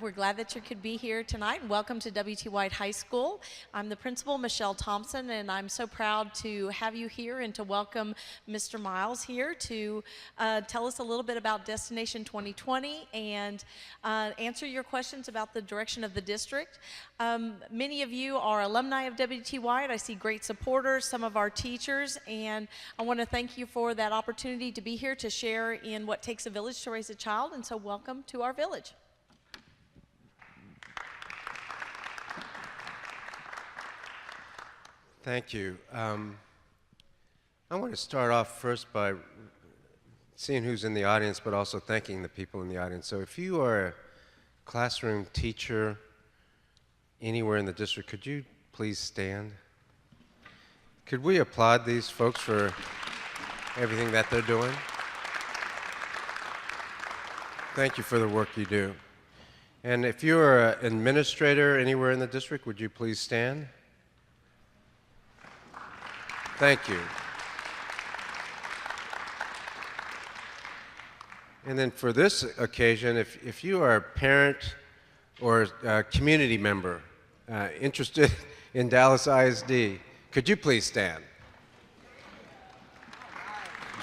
We're glad that you could be here tonight, and welcome to W.T. White High School. I'm the principal, Michelle Thompson, and I'm so proud to have you here and to welcome Mr. Miles here to tell us a little bit about Destination 2020 and answer your questions about the direction of the district. Many of you are alumni of W.T. White. I see great supporters, some of our teachers, and I want to thank you for that opportunity to be here to share in what takes a village to raise a child, and so welcome to our village. Thank you. I want to start off first by seeing who's in the audience, but also thanking the people in the audience. So if you are a classroom teacher anywhere in the district, could you please stand? Could we applaud these folks for everything that they're doing? Thank you for the work you do. And if you're an administrator anywhere in the district, would you please stand? Thank you. And then for this occasion, if you are a parent or a community member interested in Dallas ISD, could you please stand?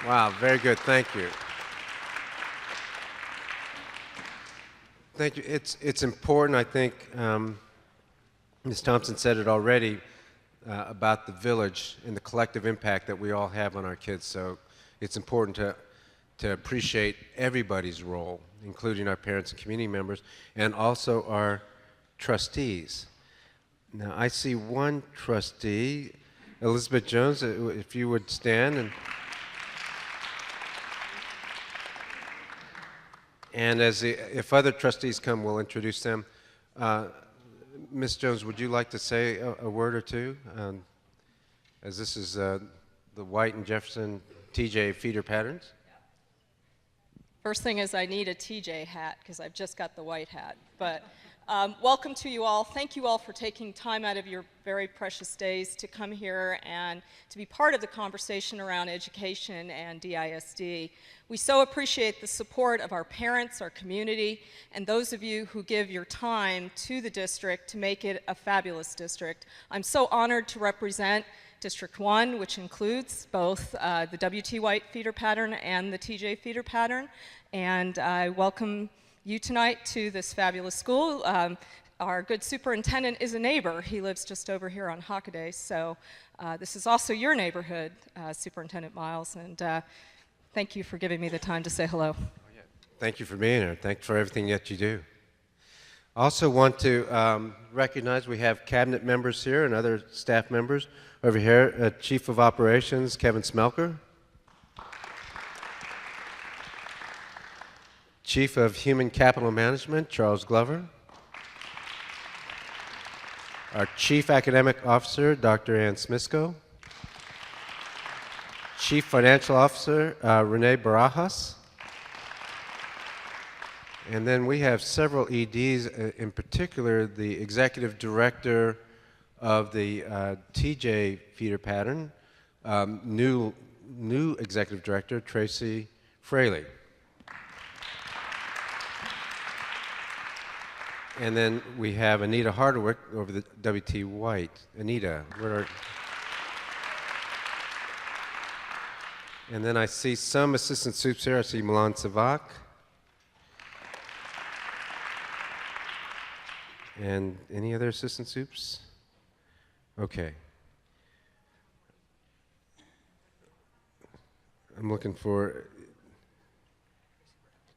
Wow, very good. Thank you. Thank you. It's important, I think, Ms. Thompson said it already, about the village and the collective impact that we all have on our kids. So it's important to appreciate everybody's role, including our parents and community members, and also our trustees. Now, I see one trustee, Elizabeth Jones, if you would stand. And if other trustees come, we'll introduce them. Ms. Jones, would you like to say a word or two? As this is the White and Jefferson TJ feeder patterns. First thing is I need a TJ hat because I've just got the white hat. But welcome to you all. Thank you all for taking time out of your very precious days to come here and to be part of the conversation around education and DISD. We so appreciate the support of our parents, our community, and those of you who give your time to the district to make it a fabulous district. I'm so honored to represent District 1, which includes both the W.T. White feeder pattern and the TJ feeder pattern. And I welcome you tonight to this fabulous school. Our good superintendent is a neighbor. He lives just over here on Hockaday. So this is also your neighborhood, Superintendent Miles. And thank you for giving me the time to say hello. Thank you for being here. Thanks for everything that you do. Also want to recognize we have cabinet members here and other staff members. Over here, Chief of Operations, Kevin Smelker. Chief of Human Capital Management, Charles Glover. Our Chief Academic Officer, Dr. Ann Smisko. Chief Financial Officer, Renee Barajas. And then we have several EDs, in particular the Executive Director of the TJ feeder pattern, new Executive Director, Tracy Fraley. And then we have Anita Hardwick over the W.T. White. Anita, where are... And then I see some assistant soups here. I see Milan Savak. And any other assistant soups? Okay. I'm looking for...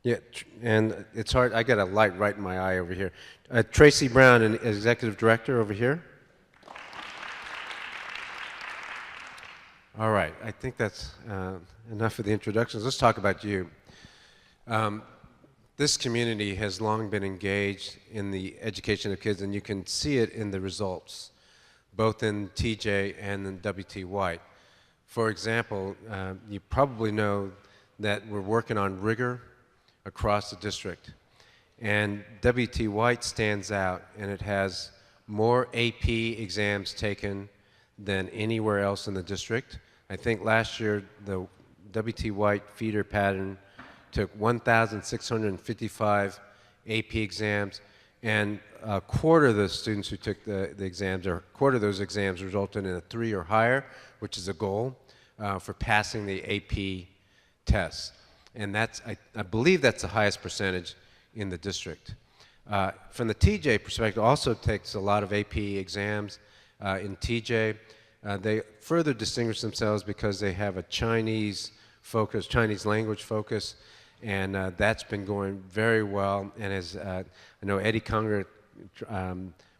Yeah, and it's hard. I got a light right in my eye over here. Tracy Brown, an Executive Director over here. All right, I think that's enough of the introductions. Let's talk about you. This community has long been engaged in the education of kids, and you can see it in the results, both in TJ and in W.T. White. For example, you probably know that we're working on rigor across the district. And W.T. White stands out, and it has more AP exams taken than anywhere else in the district. I think last year the W.T. White feeder pattern took 1,655 AP exams, And a quarter of the students who took the exams, or a quarter of those exams, resulted in a 3 or higher, which is a goal for passing the AP tests. And that's, I believe that's the highest percentage in the district. From the TJ perspective, also takes a lot of AP exams in TJ. They further distinguish themselves because they have a Chinese focus, Chinese language focus, and that's been going very well. And as I know Eddie Conger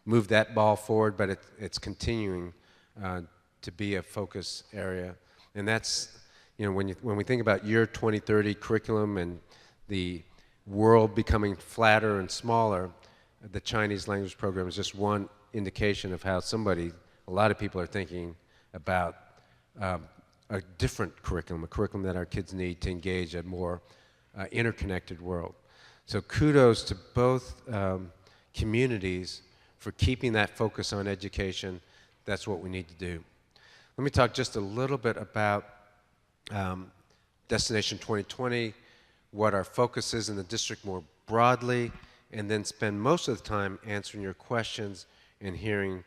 moved that ball forward, but it's continuing to be a focus area. And that's, when we think about year 2030 curriculum and the world becoming flatter and smaller, the Chinese language program is just one indication of how a lot of people are thinking about a different curriculum, a curriculum that our kids need to engage a more interconnected world. So kudos to both communities for keeping that focus on education. That's what we need to do. Let me talk just a little bit about Destination 2020, what our focus is in the district more broadly, and then spend most of the time answering your questions and hearing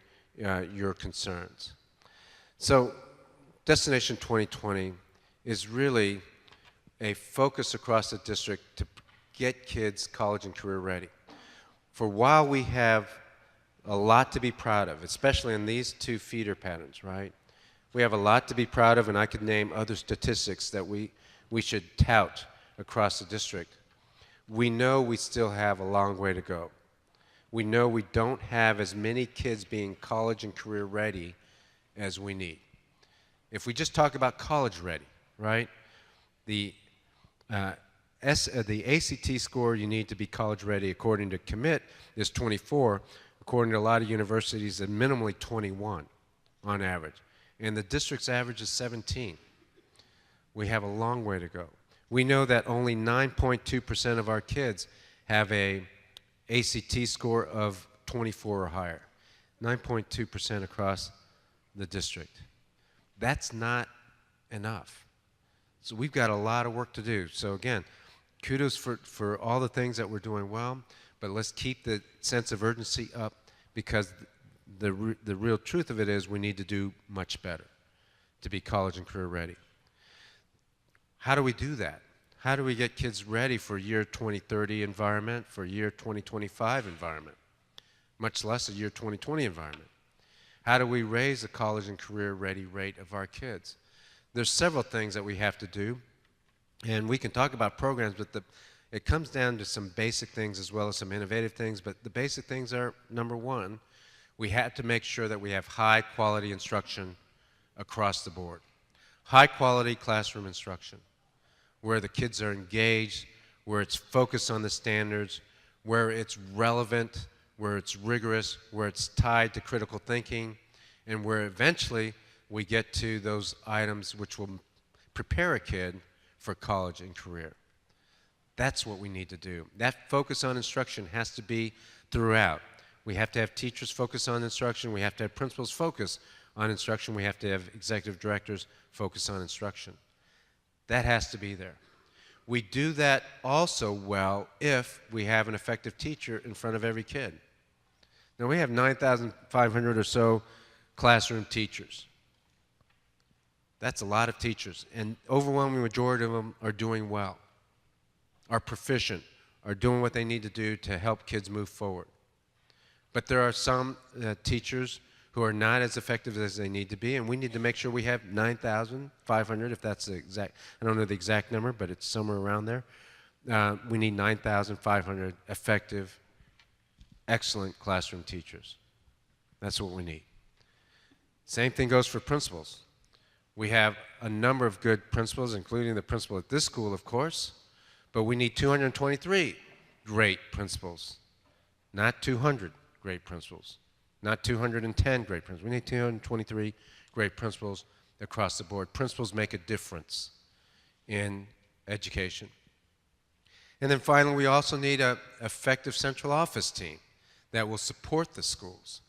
your concerns. So Destination 2020 is really a focus across the district to get kids college and career ready. For while we have a lot to be proud of, especially in these two feeder patterns, right? We have a lot to be proud of, and I could name other statistics that we should tout across the district. We know we still have a long way to go. We know we don't have as many kids being college and career ready as we need. If we just talk about college ready, right? The ACT score you need to be college ready according to Commit is 24. According to a lot of universities, it's minimally 21 on average. And the district's average is 17. We have a long way to go. We know that only 9.2% of our kids have a ACT score of 24 or higher. 9.2% across the district. That's not enough. So we've got a lot of work to do. So again, kudos for all the things that we're doing well, but let's keep the sense of urgency up, because the real truth of it is we need to do much better to be college and career ready. How do we do that? How do we get kids ready for year 2030 environment, for year 2025 environment, much less a year 2020 environment? How do we raise the college and career ready rate of our kids? There's several things that we have to do, and we can talk about programs, but it comes down to some basic things as well as some innovative things. But the basic things are, number one, we have to make sure that we have high quality instruction across the board. High quality classroom instruction, where the kids are engaged, where it's focused on the standards, where it's relevant, where it's rigorous, where it's tied to critical thinking, and where eventually we get to those items which will prepare a kid for college and career. That's what we need to do. That focus on instruction has to be throughout. We have to have teachers focus on instruction. We have to have principals focus on instruction. We have to have executive directors focus on instruction. That has to be there. We do that also well if we have an effective teacher in front of every kid. Now, we have 9,500 or so classroom teachers. That's a lot of teachers, and overwhelming majority of them are doing well, are proficient, are doing what they need to do to help kids move forward. But there are some teachers who are not as effective as they need to be, and we need to make sure we have 9,500, if that's the exact, I don't know the exact number, but it's somewhere around there. We need 9,500 effective, excellent classroom teachers. That's what we need. Same thing goes for principals. We have a number of good principals, including the principal at this school, of course, but we need 223 great principals, not 200 great principals, not 210 great principals. We need 223 great principals across the board. Principals make a difference in education. And then finally, we also need an effective central office team that will support the schools,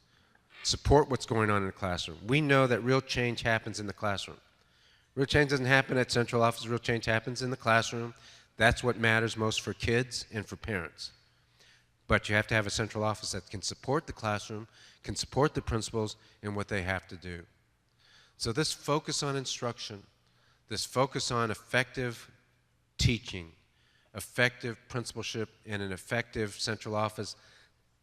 support what's going on in the classroom. We know that real change happens in the classroom. Real change doesn't happen at central office. Real change happens in the classroom. That's what matters most for kids and for parents. But you have to have a central office that can support the classroom, can support the principals in what they have to do. So this focus on instruction, this focus on effective teaching, effective principalship, and an effective central office,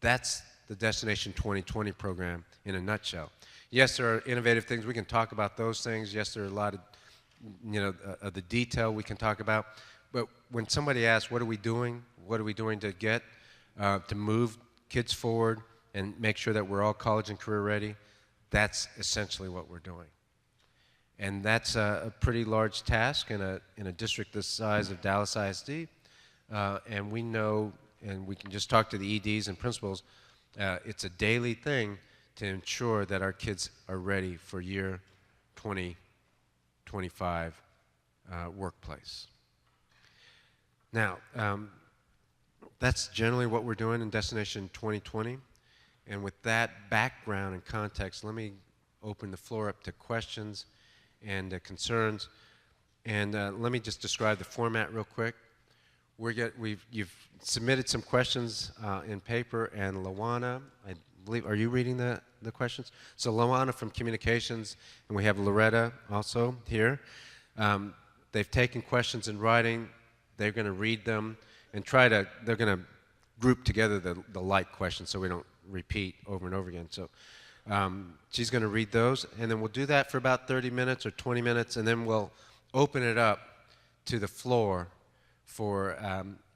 that's the Destination 2020 program in a nutshell. Yes, there are innovative things. We can talk about those things. Yes, there are a lot of, of the detail we can talk about. But when somebody asks, what are we doing? What are we doing to get, to move kids forward and make sure that we're all college and career ready? That's essentially what we're doing. And that's a pretty large task in a district this size of Dallas ISD. And we know, and we can just talk to the EDs and principals, it's a daily thing to ensure that our kids are ready for year 2025 workplace. Now, that's generally what we're doing in Destination 2020. And with that background and context, let me open the floor up to questions and concerns. And let me just describe the format real quick. You've submitted some questions in paper, and Lawana, I believe, are you reading the questions? So Lawana from Communications, and we have Loretta also here. They've taken questions in writing. They're going to read them and they're going to group together the like questions so we don't repeat over and over again. So she's going to read those, and then we'll do that for about 30 minutes or 20 minutes, and then we'll open it up to the floor for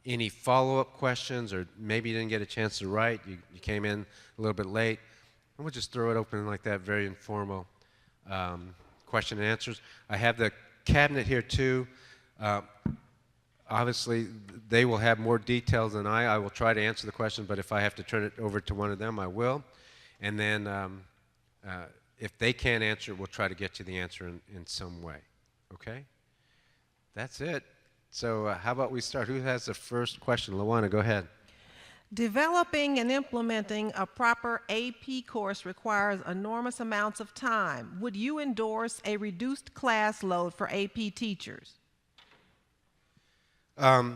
any follow-up questions, or maybe you didn't get a chance to write, you came in a little bit late, and we'll just throw it open like that, very informal question and answers. I have the cabinet here too. Obviously, they will have more details than I. I will try to answer the question, but if I have to turn it over to one of them, I will. And then if they can't answer, we'll try to get you the answer in some way. Okay? That's it. So how about we start? Who has the first question? Lawana, go ahead. Developing and implementing a proper AP course requires enormous amounts of time. Would you endorse a reduced class load for AP teachers? I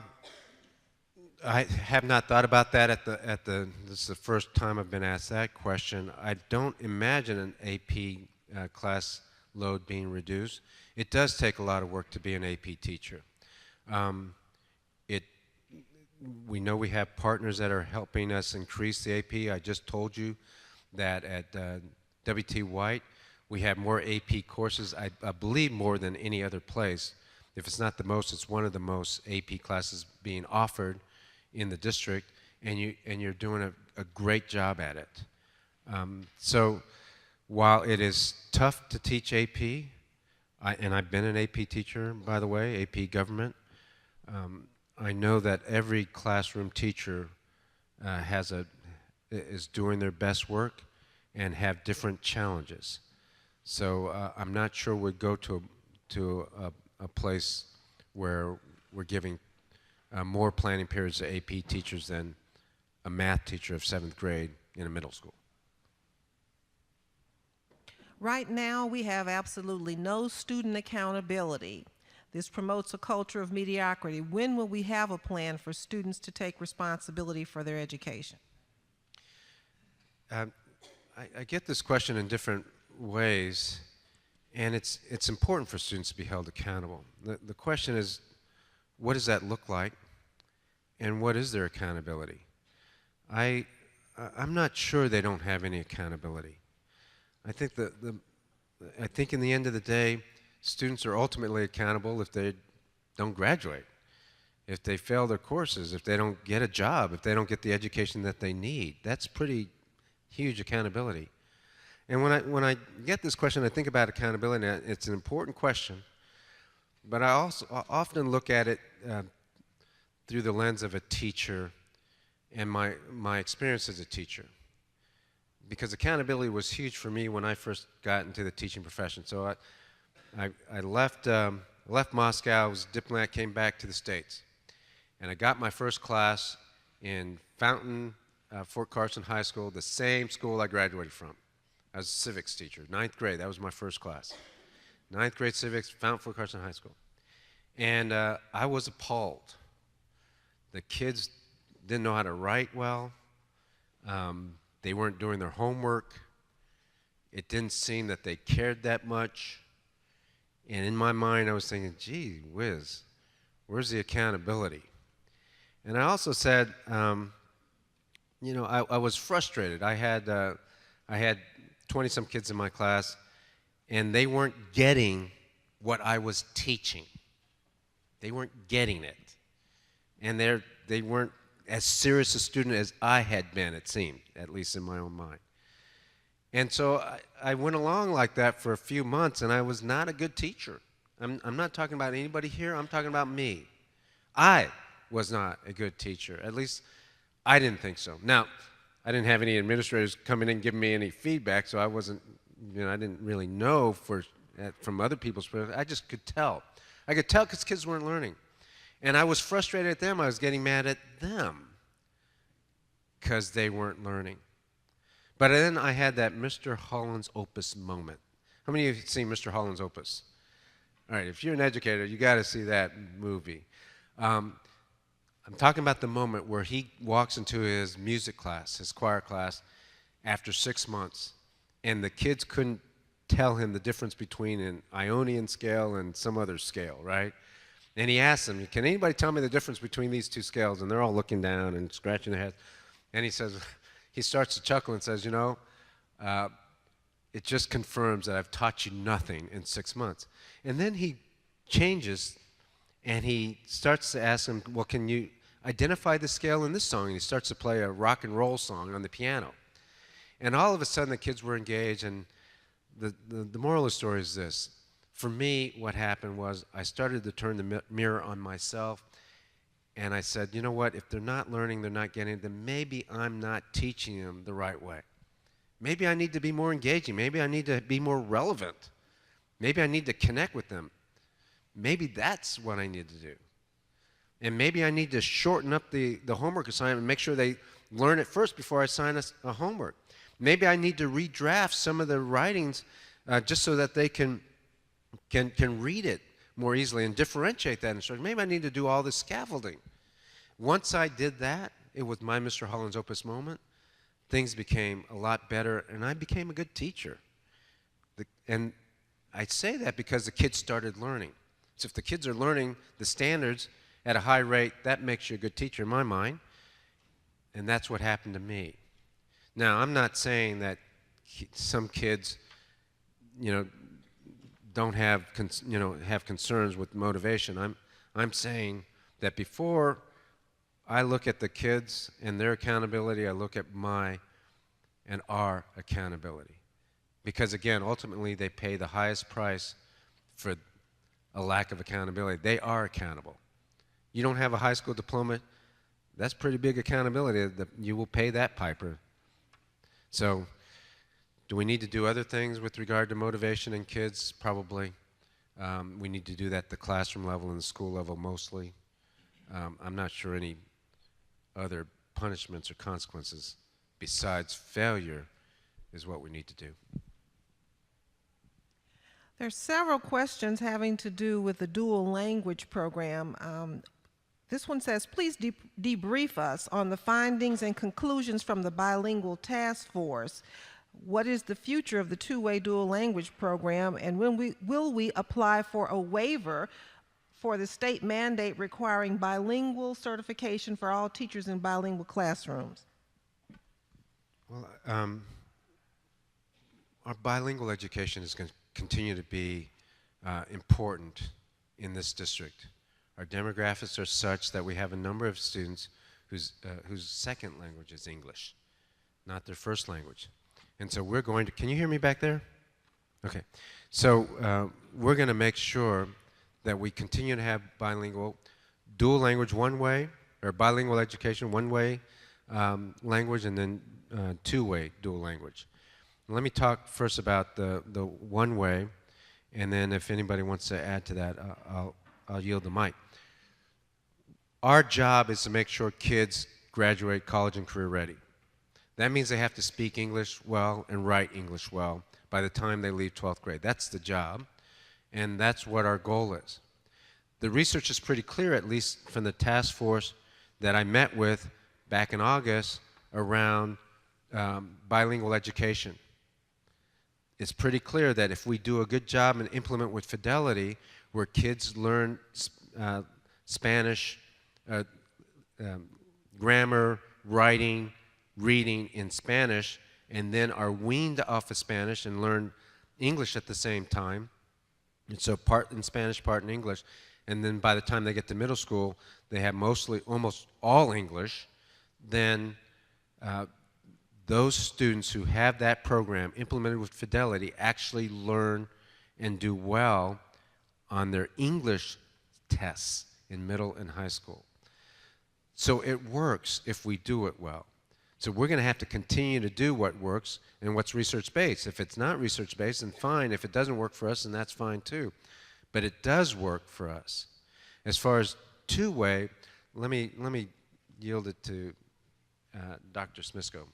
have not thought about that this is the first time I've been asked that question. I don't imagine an AP class load being reduced. It does take a lot of work to be an AP teacher. We know we have partners that are helping us increase the AP. I just told you that at W.T. White, we have more AP courses, I believe more than any other place. If it's not the most, it's one of the most AP classes being offered in the district, and you're doing a great job at it. So while it is tough to teach AP, and I've been an AP teacher, by the way, AP government, I know that every classroom teacher is doing their best work and have different challenges. So I'm not sure we'd go to a place where we're giving more planning periods to AP teachers than a math teacher of 7th grade in a middle school. Right now, we have absolutely no student accountability. This promotes a culture of mediocrity. When will we have a plan for students to take responsibility for their education? I get this question in different ways, and it's important for students to be held accountable. The question is, what does that look like, and what is their accountability? I'm not sure they don't have any accountability. I think I think in the end of the day, students are ultimately accountable if they don't graduate, if they fail their courses, if they don't get a job, if they don't get the education that they need. That's pretty huge accountability. And when I get this question, I think about accountability, and it's an important question, but I also often look at it through the lens of a teacher and my experience as a teacher. Because accountability was huge for me when I first got into the teaching profession. So I left Moscow, was a diplomat, came back to the States. And I got my first class in Fountain, Fort Carson High School, the same school I graduated from. I was a civics teacher, 9th grade, that was my first class. 9th grade civics, Fountain, Fort Carson High School. And I was appalled. The kids didn't know how to write well. They weren't doing their homework. It didn't seem that they cared that much. And in my mind, I was thinking, gee whiz, where's the accountability? And I also said, you know, I was frustrated. I had 20-some kids in my class, and they weren't getting what I was teaching. They weren't getting it. And they weren't as serious a student as I had been, it seemed, at least in my own mind. And so I went along like that for a few months, and I was not a good teacher. I'm not talking about anybody here. I'm talking about me. I was not a good teacher. At least I didn't think so. Now, I didn't have any administrators coming in and giving me any feedback, so I wasn't, you know, I didn't really know from other people's perspective. I just could tell. I could tell because kids weren't learning. And I was frustrated at them. I was getting mad at them because they weren't learning. But then I had that Mr. Holland's Opus moment. How many of you have seen Mr. Holland's Opus? All right, if you're an educator, you got to see that movie. I'm talking about the moment where he walks into his music class, his choir class, after 6 months, and the kids couldn't tell him the difference between an Ionian scale and some other scale, right? And he asks them, can anybody tell me the difference between these two scales? And they're all looking down and scratching their heads. And he says, he starts to chuckle and says, you know, it just confirms that I've taught you nothing in 6 months. And then he changes and he starts to ask them, well, can you identify the scale in this song? And he starts to play a rock and roll song on the piano. And all of a sudden the kids were engaged, and the moral of the story is this. For me, what happened was I started to turn the mirror on myself, and I said, you know what, if they're not learning, they're not getting it, then maybe I'm not teaching them the right way. Maybe I need to be more engaging. Maybe I need to be more relevant. Maybe I need to connect with them. Maybe that's what I need to do. And maybe I need to shorten up the homework assignment and make sure they learn it first before I assign a homework. Maybe I need to redraft some of the writings just so that they can read it more easily and differentiate that instruction. Maybe I need to do all this scaffolding. Once I did that, it was my Mr. Holland's Opus moment. Things became a lot better, and I became a good teacher. And I say that because the kids started learning. So if the kids are learning the standards at a high rate, that makes you a good teacher in my mind. And that's what happened to me. Now, I'm not saying that some kids, you know, don't have concerns with motivation. I'm saying that before I look at the kids and their accountability, I look at my and our accountability. Because again, ultimately they pay the highest price for a lack of accountability. They are accountable. You don't have a high school diploma, that's pretty big accountability. You will pay that piper. So, do we need to do other things with regard to motivation in kids? Probably. We need to do that at the classroom level and the school level mostly. I'm not sure any other punishments or consequences besides failure is what we need to do. There's several questions having to do with the dual language program. This one says, please debrief us on the findings and conclusions from the bilingual task force. What is the future of the two-way dual language program, and when will we apply for a waiver for the state mandate requiring bilingual certification for all teachers in bilingual classrooms? Well, our bilingual education is going to continue to be important in this district. Our demographics are such that we have a number of students whose second language is English, not their first language. And so we're going to, can you hear me back there? Okay. So we're going to make sure that we continue to have bilingual, dual language one way, or bilingual education one way language, and then two-way dual language. Let me talk first about the one way, and then if anybody wants to add to that, I'll yield the mic. Our job is to make sure kids graduate college and career ready. That means they have to speak English well and write English well by the time they leave 12th grade. That's the job, and that's what our goal is. The research is pretty clear, at least from the task force that I met with back in August, around bilingual education. It's pretty clear that if we do a good job and implement with fidelity, where kids learn Spanish, grammar, writing, reading in Spanish, and then are weaned off of Spanish and learn English at the same time, and so part in Spanish, part in English, and then by the time they get to middle school, they have almost all English, then those students who have that program implemented with fidelity actually learn and do well on their English tests in middle and high school. So it works if we do it well. So we're going to have to continue to do what works and what's research-based. If it's not research-based, then fine. If it doesn't work for us, then that's fine too. But it does work for us. As far as two-way, let me yield it to Dr. Smisko.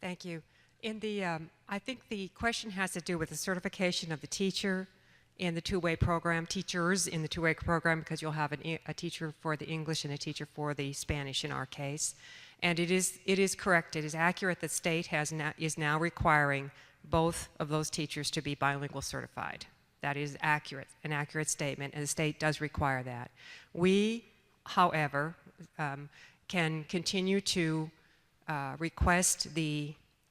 Thank you. I think the question has to do with the certification of the teacher in the two-way program, teachers in the two-way program, because you'll have a teacher for the English and a teacher for the Spanish in our case. And it is correct, it is accurate that state is now requiring both of those teachers to be bilingual certified. That is accurate, an accurate statement, and the state does require that. We, however, can continue to request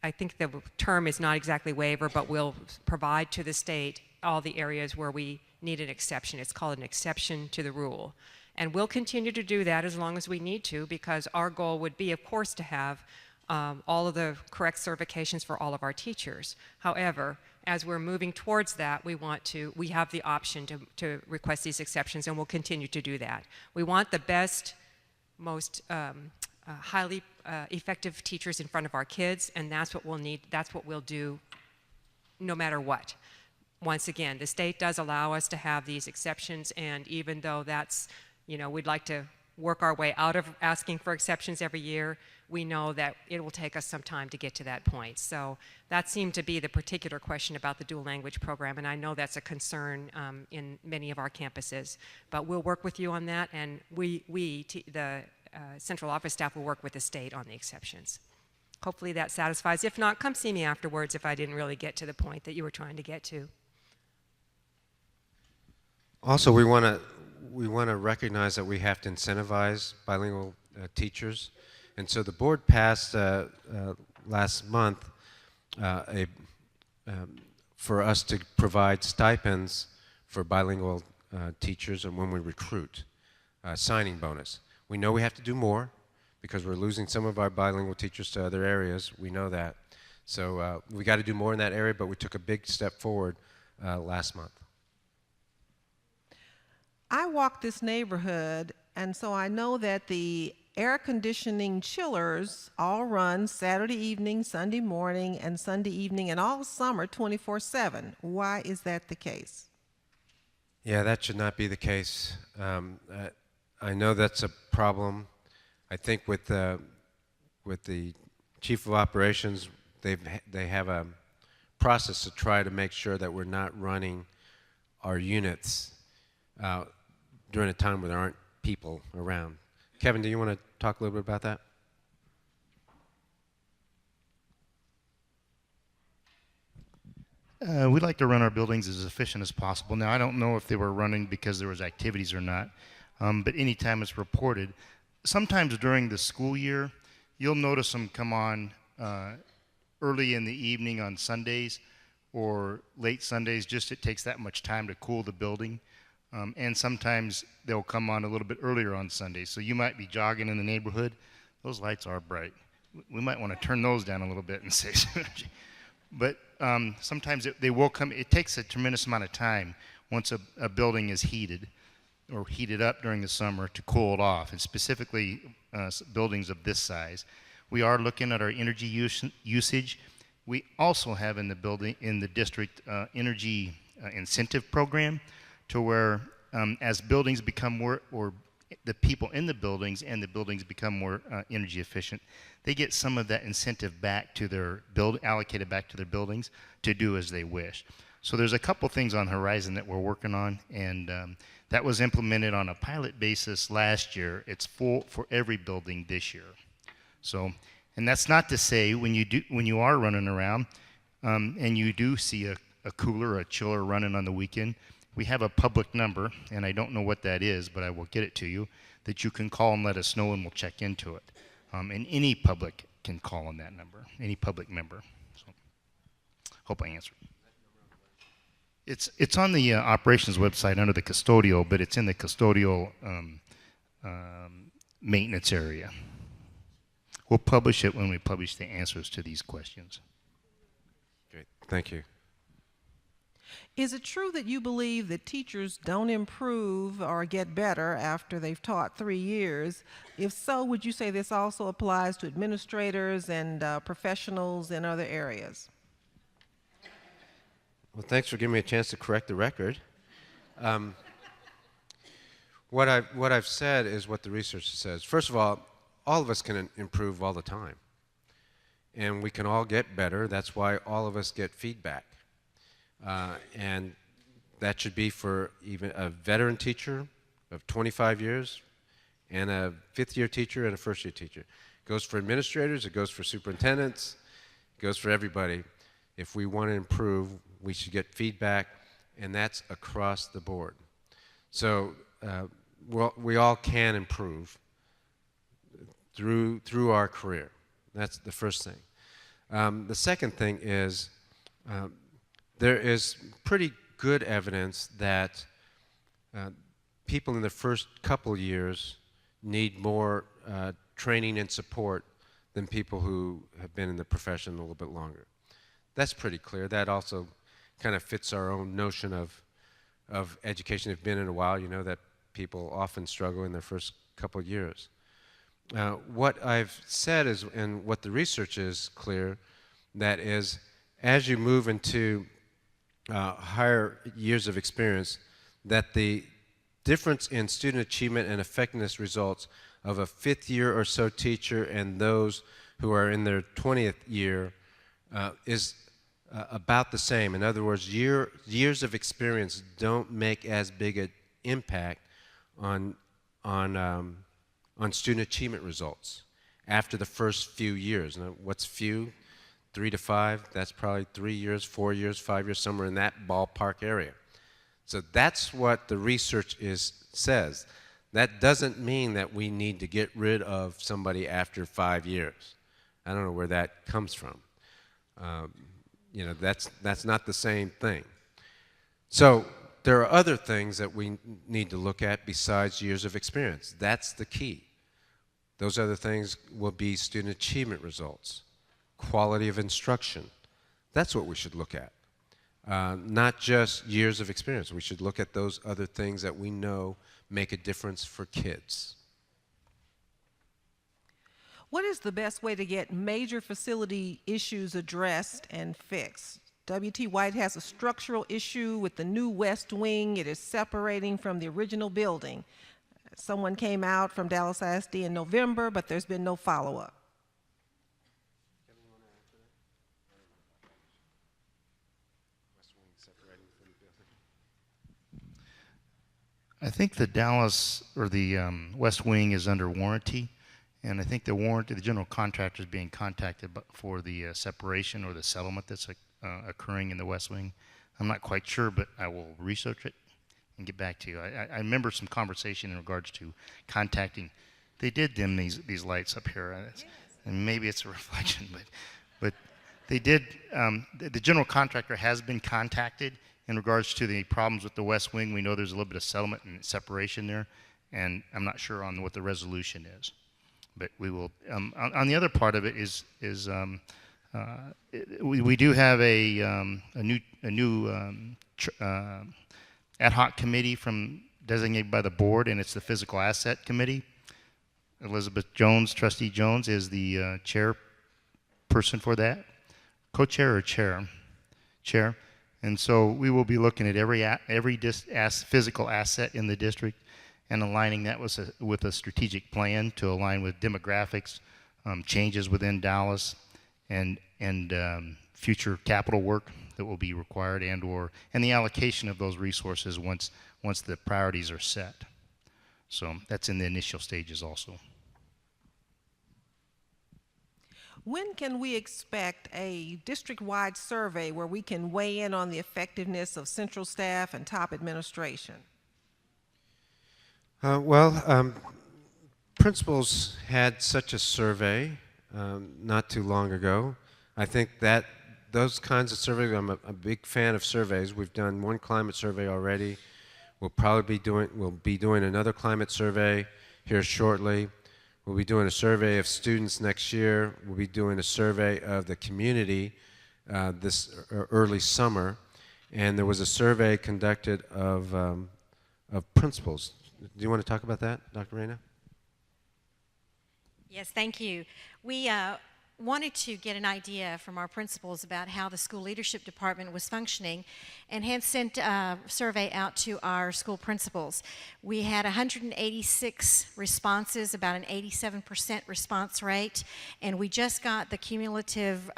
I think the term is not exactly waiver, but we'll provide to the state all the areas where we need an exception. It's called an exception to the rule. And we'll continue to do that as long as we need to, because our goal would be, of course, to have all of the correct certifications for all of our teachers. However, as we're moving towards that, we have the option to request these exceptions, and we'll continue to do that. We want the best, most highly effective teachers in front of our kids, and that's what we'll need, that's what we'll do no matter what. Once again, the state does allow us to have these exceptions, and even though that's, we'd like to work our way out of asking for exceptions every year, we know that it will take us some time to get to that point. So that seemed to be the particular question about the dual language program, and I know that's a concern in many of our campuses. But we'll work with you on that, and the central office staff will work with the state on the exceptions. Hopefully that satisfies. If not, come see me afterwards if I didn't really get to the point that you were trying to get to. Also, we want to recognize that we have to incentivize bilingual teachers, and so the board passed last month for us to provide stipends for bilingual teachers, and when we recruit, signing bonus. We know we have to do more because we're losing some of our bilingual teachers to other areas. We know that, so we got to do more in that area. But we took a big step forward last month. I walk this neighborhood, and so I know that the air conditioning chillers all run Saturday evening, Sunday morning, and Sunday evening, and all summer 24/7. Why is that the case? Yeah, that should not be the case. I know that's a problem. I think with the chief of operations, they have a process to try to make sure that we're not running our units during a time when there aren't people around. Kevin, do you want to talk a little bit about that? We'd like to run our buildings as efficient as possible. Now, I don't know if they were running because there was activities or not, but anytime it's reported, sometimes during the school year, you'll notice them come on early in the evening on Sundays or late Sundays. Just it takes that much time to cool the building. And sometimes they'll come on a little bit earlier on Sundays. So you might be jogging in the neighborhood. Those lights are bright. We might want to turn those down a little bit and save some energy. But sometimes they will come. It takes a tremendous amount of time once a building is heated or heated up during the summer to cool it off, and specifically buildings of this size. We are looking at our energy usage. We also have in the district energy incentive program, to where as buildings become more, or the people in the buildings and the buildings become more energy efficient, they get some of that incentive back to their allocated back to their buildings to do as they wish. So there's a couple things on horizon that we're working on, and that was implemented on a pilot basis last year. It's full for every building this year. So And that's not to say when you are running around and you do see a cooler or a chiller running on the weekend, we have a public number, and I don't know what that is, but I will get it to you, that you can call and let us know, and we'll check into it. And any public can call on that number, any public member. So, hope I answered. It's on the operations website under the custodial, but it's in the custodial maintenance area. We'll publish it when we publish the answers to these questions. Great, thank you. Is it true that you believe that teachers don't improve or get better after they've taught 3 years? If so, would you say this also applies to administrators and professionals in other areas? Well, thanks for giving me a chance to correct the record. What I've said is what the research says. First of all of us can improve all the time. And we can all get better. That's why all of us get feedback. And that should be for even a veteran teacher of 25 years and a fifth-year teacher and a first-year teacher. It goes for administrators, it goes for superintendents, it goes for everybody. If we want to improve, we should get feedback, and that's across the board. So we all can improve through our career. That's the first thing. The second thing is there is pretty good evidence that people in the first couple years need more training and support than people who have been in the profession a little bit longer. That's pretty clear. That also kind of fits our own notion of education. If you've been in a while, you know that people often struggle in their first couple of years. What I've said is, and what the research is clear, that is, as you move into higher years of experience, that the difference in student achievement and effectiveness results of a fifth-year or so teacher and those who are in their 20th year is about the same. In other words, years of experience don't make as big an impact on student achievement results after the first few years. Now, what's few? 3 to 5, that's probably 3 years, 4 years, 5 years, somewhere in that ballpark area. So that's what the research says. That doesn't mean that we need to get rid of somebody after 5 years. I don't know where that comes from. You know, that's not the same thing. So there are other things that we need to look at besides years of experience. That's the key. Those other things will be student achievement results, quality of instruction. That's what we should look at. Not just years of experience. We should look at those other things that we know make a difference for kids. What is the best way to get major facility issues addressed and fixed? W.T. White has a structural issue with the new West Wing. It is separating from the original building. Someone came out from Dallas ISD in November, but there's been no follow-up. I think the Dallas or the West Wing is under warranty, and I think the general contractor is being contacted for the separation or the settlement that's occurring in the West Wing. I'm not quite sure, but I will research it and get back to you. I remember some conversation in regards to contacting. They did dim these lights up here, and maybe it's a reflection, but they did. The general contractor has been contacted in regards to the problems with the West Wing. We know there's a little bit of settlement and separation there, and I'm not sure on what the resolution is. But we will. On the other part of it is we do have a new ad hoc committee designated by the board, and it's the Physical Asset Committee. Elizabeth Jones, Trustee Jones, is the chairperson for that. Co-chair or chair? Chair. And so we will be looking at every physical asset in the district and aligning that with a strategic plan to align with demographics, changes within Dallas, and future capital work that will be required and the allocation of those resources once the priorities are set. So that's in the initial stages also. When can we expect a district-wide survey where we can weigh in on the effectiveness of central staff and top administration? Principals had such a survey not too long ago. I think that those kinds of surveys, I'm a big fan of surveys. We've done one climate survey already. We'll be doing another climate survey here shortly. We'll be doing a survey of students next year. We'll be doing a survey of the community this early summer. And there was a survey conducted of principals. Do you want to talk about that, Dr. Reyna? Yes, thank you. We wanted to get an idea from our principals about how the school leadership department was functioning, and hence sent a survey out to our school principals. We had 186 responses, about an 87% response rate, and we just got the cumulative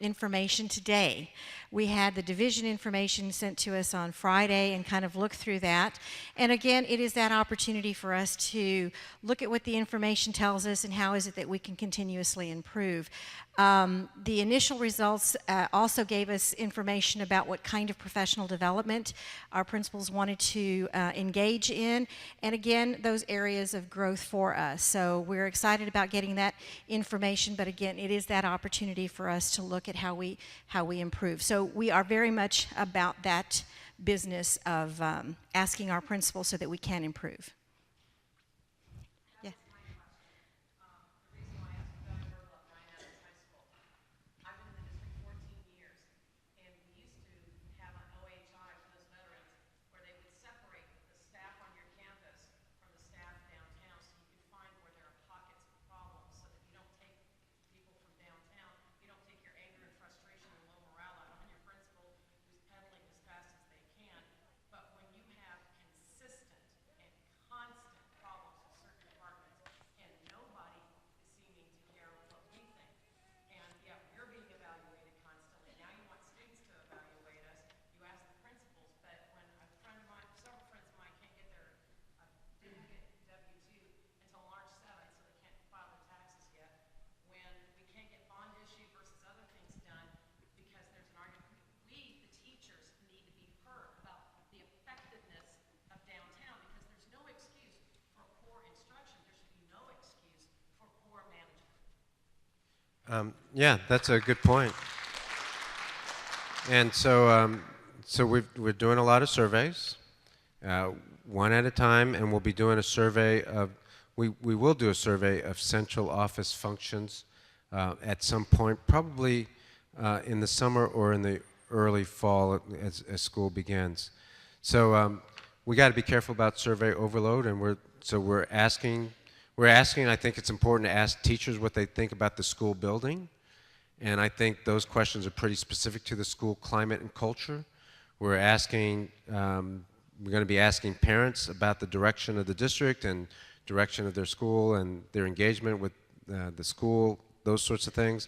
information today. We had the division information sent to us on Friday and kind of looked through that. And again, it is that opportunity for us to look at what the information tells us and how is it that we can continuously improve. The initial results also gave us information about what kind of professional development our principals wanted to engage in, and again, those areas of growth for us. So we're excited about getting that information, but again, it is that opportunity for us to look at how we improve. So we are very much about that business of asking our principals so that we can improve. Yeah, that's a good point. And so, we're doing a lot of surveys, one at a time, and we'll be doing a survey of, we will do a survey of central office functions at some point, probably in the summer or in the early fall as school begins. So we got to be careful about survey overload, and we're asking, I think it's important to ask teachers what they think about the school building. And I think those questions are pretty specific to the school climate and culture. We're going to be asking parents about the direction of the district and direction of their school and their engagement with the school, those sorts of things.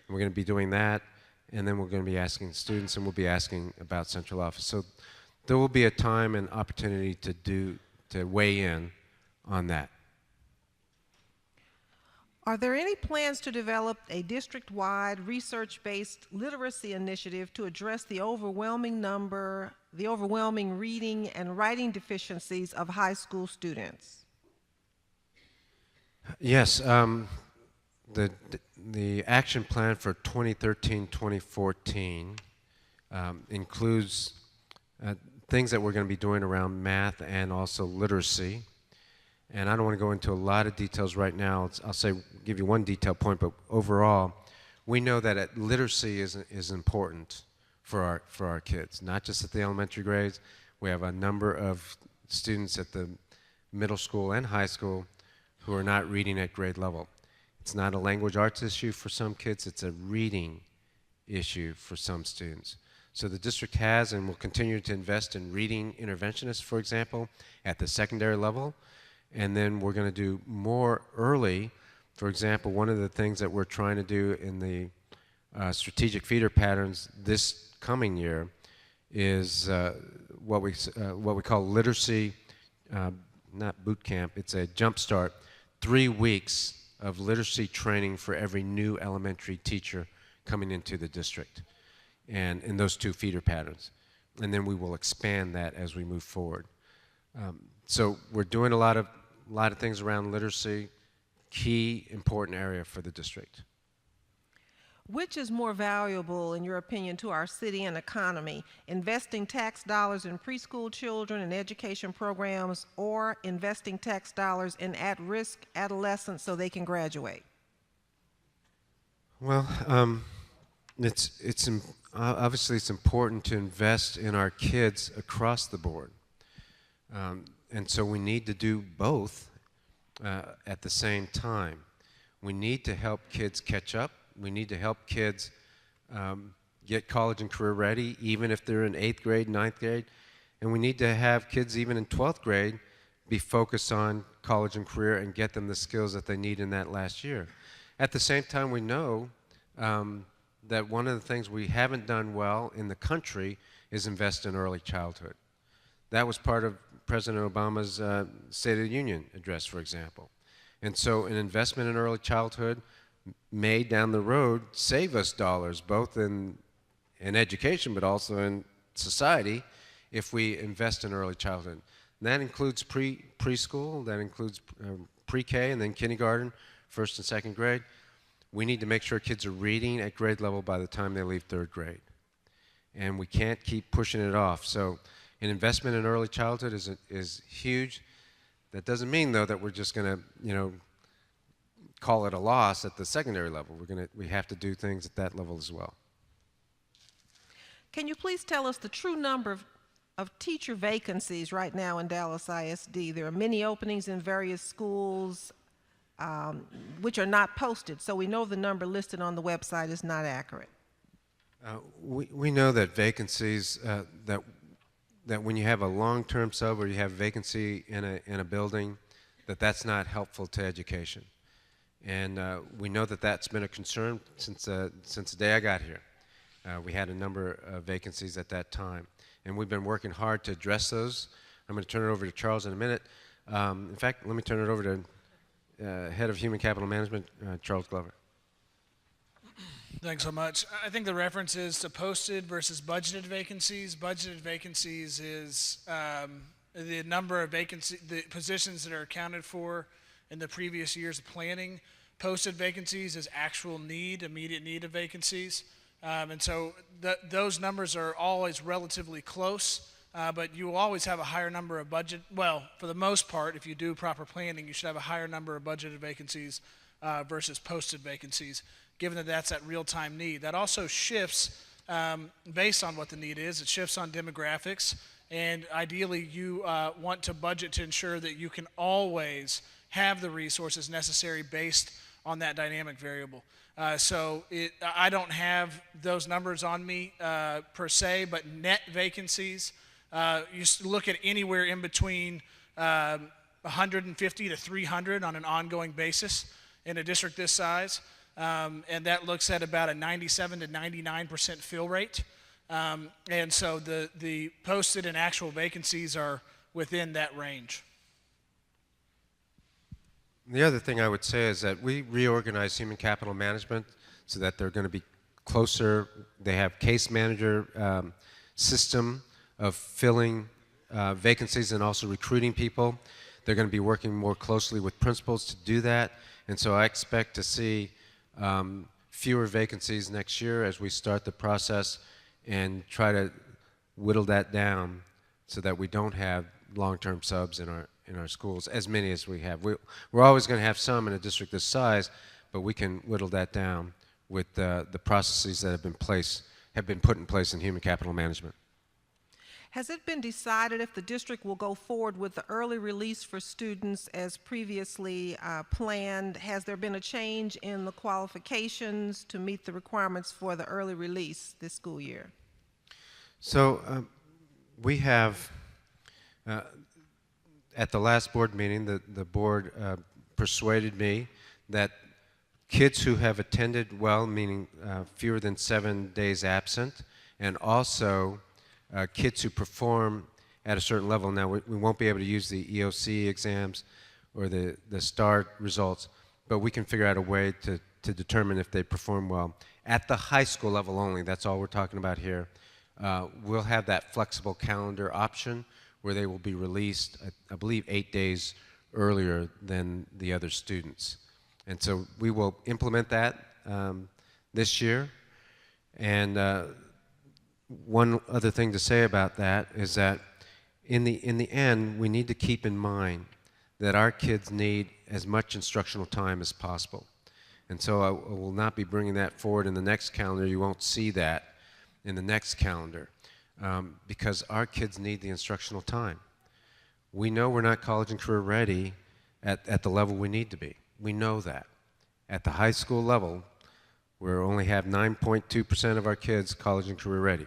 And we're going to be doing that. And then we're going to be asking students, and we'll be asking about central office. So there will be a time and opportunity to weigh in on that. Are there any plans to develop a district-wide research-based literacy initiative to address the overwhelming reading and writing deficiencies of high school students? Yes, the action plan for 2013-2014 includes things that we're going to be doing around math and also literacy. And I don't want to go into a lot of details right now. I'll give you one detail point, but overall, we know that literacy is important for our kids, not just at the elementary grades. We have a number of students at the middle school and high school who are not reading at grade level. It's not a language arts issue for some kids, it's a reading issue for some students. So the district has and will continue to invest in reading interventionists, for example, at the secondary level. And then we're going to do more early. For example, one of the things that we're trying to do in the strategic feeder patterns this coming year is what we call literacy, not boot camp, it's a jump start, 3 weeks of literacy training for every new elementary teacher coming into the district, and in those 2 feeder patterns. And then we will expand that as we move forward. So we're doing a lot of things around literacy, key important area for the district. Which is more valuable, in your opinion, to our city and economy, investing tax dollars in preschool children and education programs, or investing tax dollars in at-risk adolescents so they can graduate? Well, obviously it's important to invest in our kids across the board. And so we need to do both at the same time. We need to help kids catch up. We need to help kids get college and career ready, even if they're in 8th grade, 9th grade. And we need to have kids even in 12th grade be focused on college and career and get them the skills that they need in that last year. At the same time, we know that one of the things we haven't done well in the country is invest in early childhood. That was part of President Obama's State of the Union address, for example. And so an investment in early childhood may down the road save us dollars, both in education but also in society, if we invest in early childhood. And that includes preschool, that includes pre-K, and then kindergarten, 1st and 2nd grade. We need to make sure kids are reading at grade level by the time they leave 3rd grade. And we can't keep pushing it off. So an investment in early childhood is huge. That doesn't mean, though, that we're just going to, call it a loss at the secondary level. We have to do things at that level as well. Can you please tell us the true number of teacher vacancies right now in Dallas ISD? There are many openings in various schools which are not posted, so we know the number listed on the website is not accurate. We know that vacancies, that when you have a long-term sub or you have vacancy in a building, that's not helpful to education. And we know that that's been a concern since the day I got here. We had a number of vacancies at that time. And we've been working hard to address those. I'm going to turn it over to Charles in a minute. In fact, let me turn it over to Head of Human Capital Management, Charles Glover. Thanks so much. I think the reference is to posted versus budgeted vacancies. Budgeted vacancies is the number of the positions that are accounted for in the previous year's planning. Posted vacancies is actual need, immediate need of vacancies. And so those numbers are always relatively close, but you will always have a higher number of budget. Well, for the most part, if you do proper planning, you should have a higher number of budgeted vacancies versus posted vacancies, given that that's that real-time need. That also shifts based on what the need is. It shifts on demographics, and ideally you want to budget to ensure that you can always have the resources necessary based on that dynamic variable. So I don't have those numbers on me per se, but net vacancies, you look at anywhere in between 150 to 300 on an ongoing basis in a district this size, and that looks at about a 97 to 99% fill rate. And so the posted and actual vacancies are within that range. The other thing I would say is that we reorganize human capital management so that they're going to be closer. They have case manager system of filling vacancies and also recruiting people. They're going to be working more closely with principals to do that. And so I expect to see fewer vacancies next year as we start the process and try to whittle that down so that we don't have long-term subs in our schools, as many as we have. We're always going to have some in a district this size, but we can whittle that down with the processes that have been put in place in human capital management. Has it been decided if the district will go forward with the early release for students as previously planned? Has there been a change in the qualifications to meet the requirements for the early release this school year? So we have at the last board meeting, the board persuaded me that kids who have attended well, meaning fewer than 7 days absent, and also kids who perform at a certain level. Now, we won't be able to use the EOC exams or the STAR results, but we can figure out a way to determine if they perform well. At the high school level only, that's all we're talking about here, we'll have that flexible calendar option where they will be released, I believe, 8 days earlier than the other students. And so we will implement that this year. And one other thing to say about that is that in the end, we need to keep in mind that our kids need as much instructional time as possible. And so I will not be bringing that forward in the next calendar. You won't see that in the next calendar because our kids need the instructional time. We know we're not college and career ready at the level we need to be. We know that. At the high school level, we only have 9.2% of our kids college and career ready.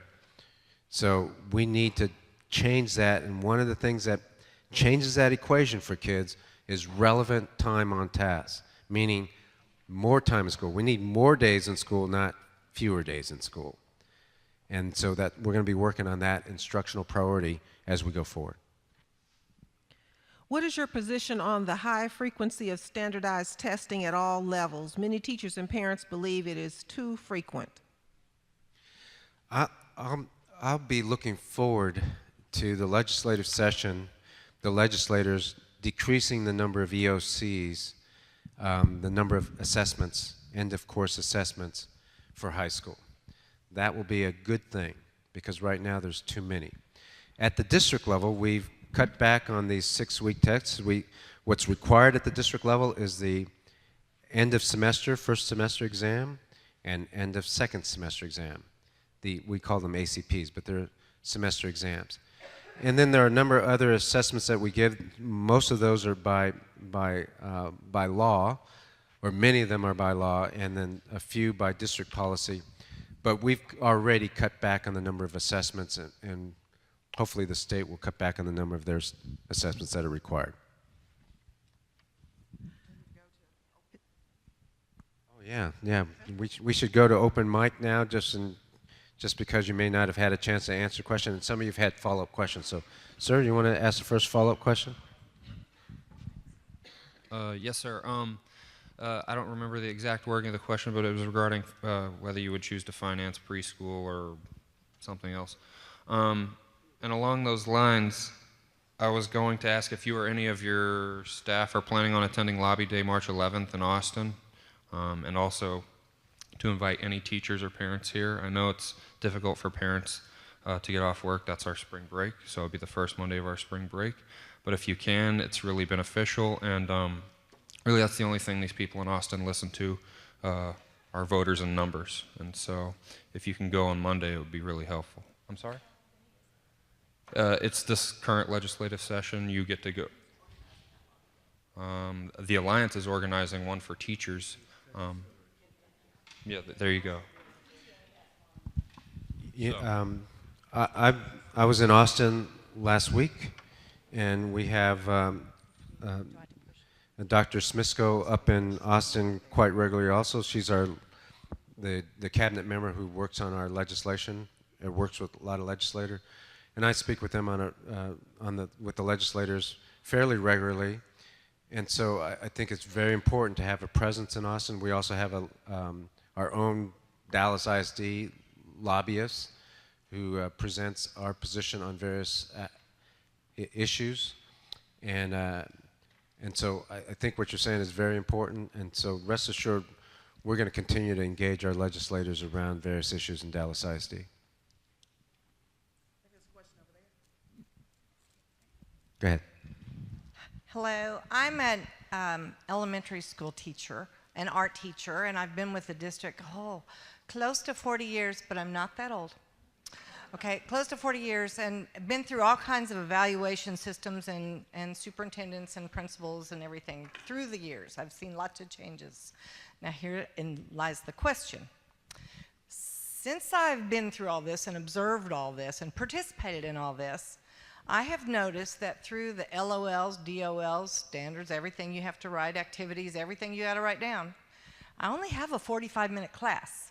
So we need to change that, and one of the things that changes that equation for kids is relevant time on task, meaning more time in school. We need more days in school, not fewer days in school. And so that we're going to be working on that instructional priority as we go forward. What is your position on the high frequency of standardized testing at all levels? Many teachers and parents believe it is too frequent. I'll be looking forward to the legislative session, the legislators decreasing the number of EOCs, the number of assessments, end of course assessments for high school. That will be a good thing because right now there's too many. At the district level, we've cut back on these 6-week tests. What's required at the district level is the end of semester, first semester exam, and end of second semester exam. We call them ACPs, but they're semester exams. And then there are a number of other assessments that we give. Most of those are by law, or many of them are by law, and then a few by district policy. But we've already cut back on the number of assessments, and hopefully the state will cut back on the number of their assessments that are required. Oh yeah. We should go to open mic now, just because you may not have had a chance to answer a question, and some of you have had follow-up questions. So, sir, you want to ask the first follow-up question? Yes, sir. I don't remember the exact wording of the question, but it was regarding whether you would choose to finance preschool or something else. And along those lines, I was going to ask if you or any of your staff are planning on attending Lobby Day March 11th in Austin, and also to invite any teachers or parents here. I know it's difficult for parents to get off work. That's our spring break, so it'll be the first Monday of our spring break. But if you can, it's really beneficial, and really that's the only thing these people in Austin listen to, are voters and numbers. And so if you can go on Monday, it would be really helpful. I'm sorry? It's this current legislative session. You get to go. The Alliance is organizing one for teachers. Yeah, there you go. Yeah, I was in Austin last week, and we have Dr. Smisko up in Austin quite regularly also. She's the cabinet member who works on our legislation, works with a lot of legislators. And I speak with them with the legislators fairly regularly. And so I think it's very important to have a presence in Austin. We also have our own Dallas ISD lobbyist who presents our position on various issues. And so I think what you're saying is very important. And so rest assured, we're going to continue to engage our legislators around various issues in Dallas ISD. Go ahead. Hello, I'm an elementary school teacher, an art teacher, and I've been with the district close to 40 years, but I'm not that old. Okay, close to 40 years, and been through all kinds of evaluation systems and superintendents and principals and everything through the years. I've seen lots of changes. Now herein lies the question. Since I've been through all this and observed all this and participated in all this, I have noticed that through the LOLs, DOLs, standards, everything you have to write, activities, everything you got to write down, I only have a 45-minute class.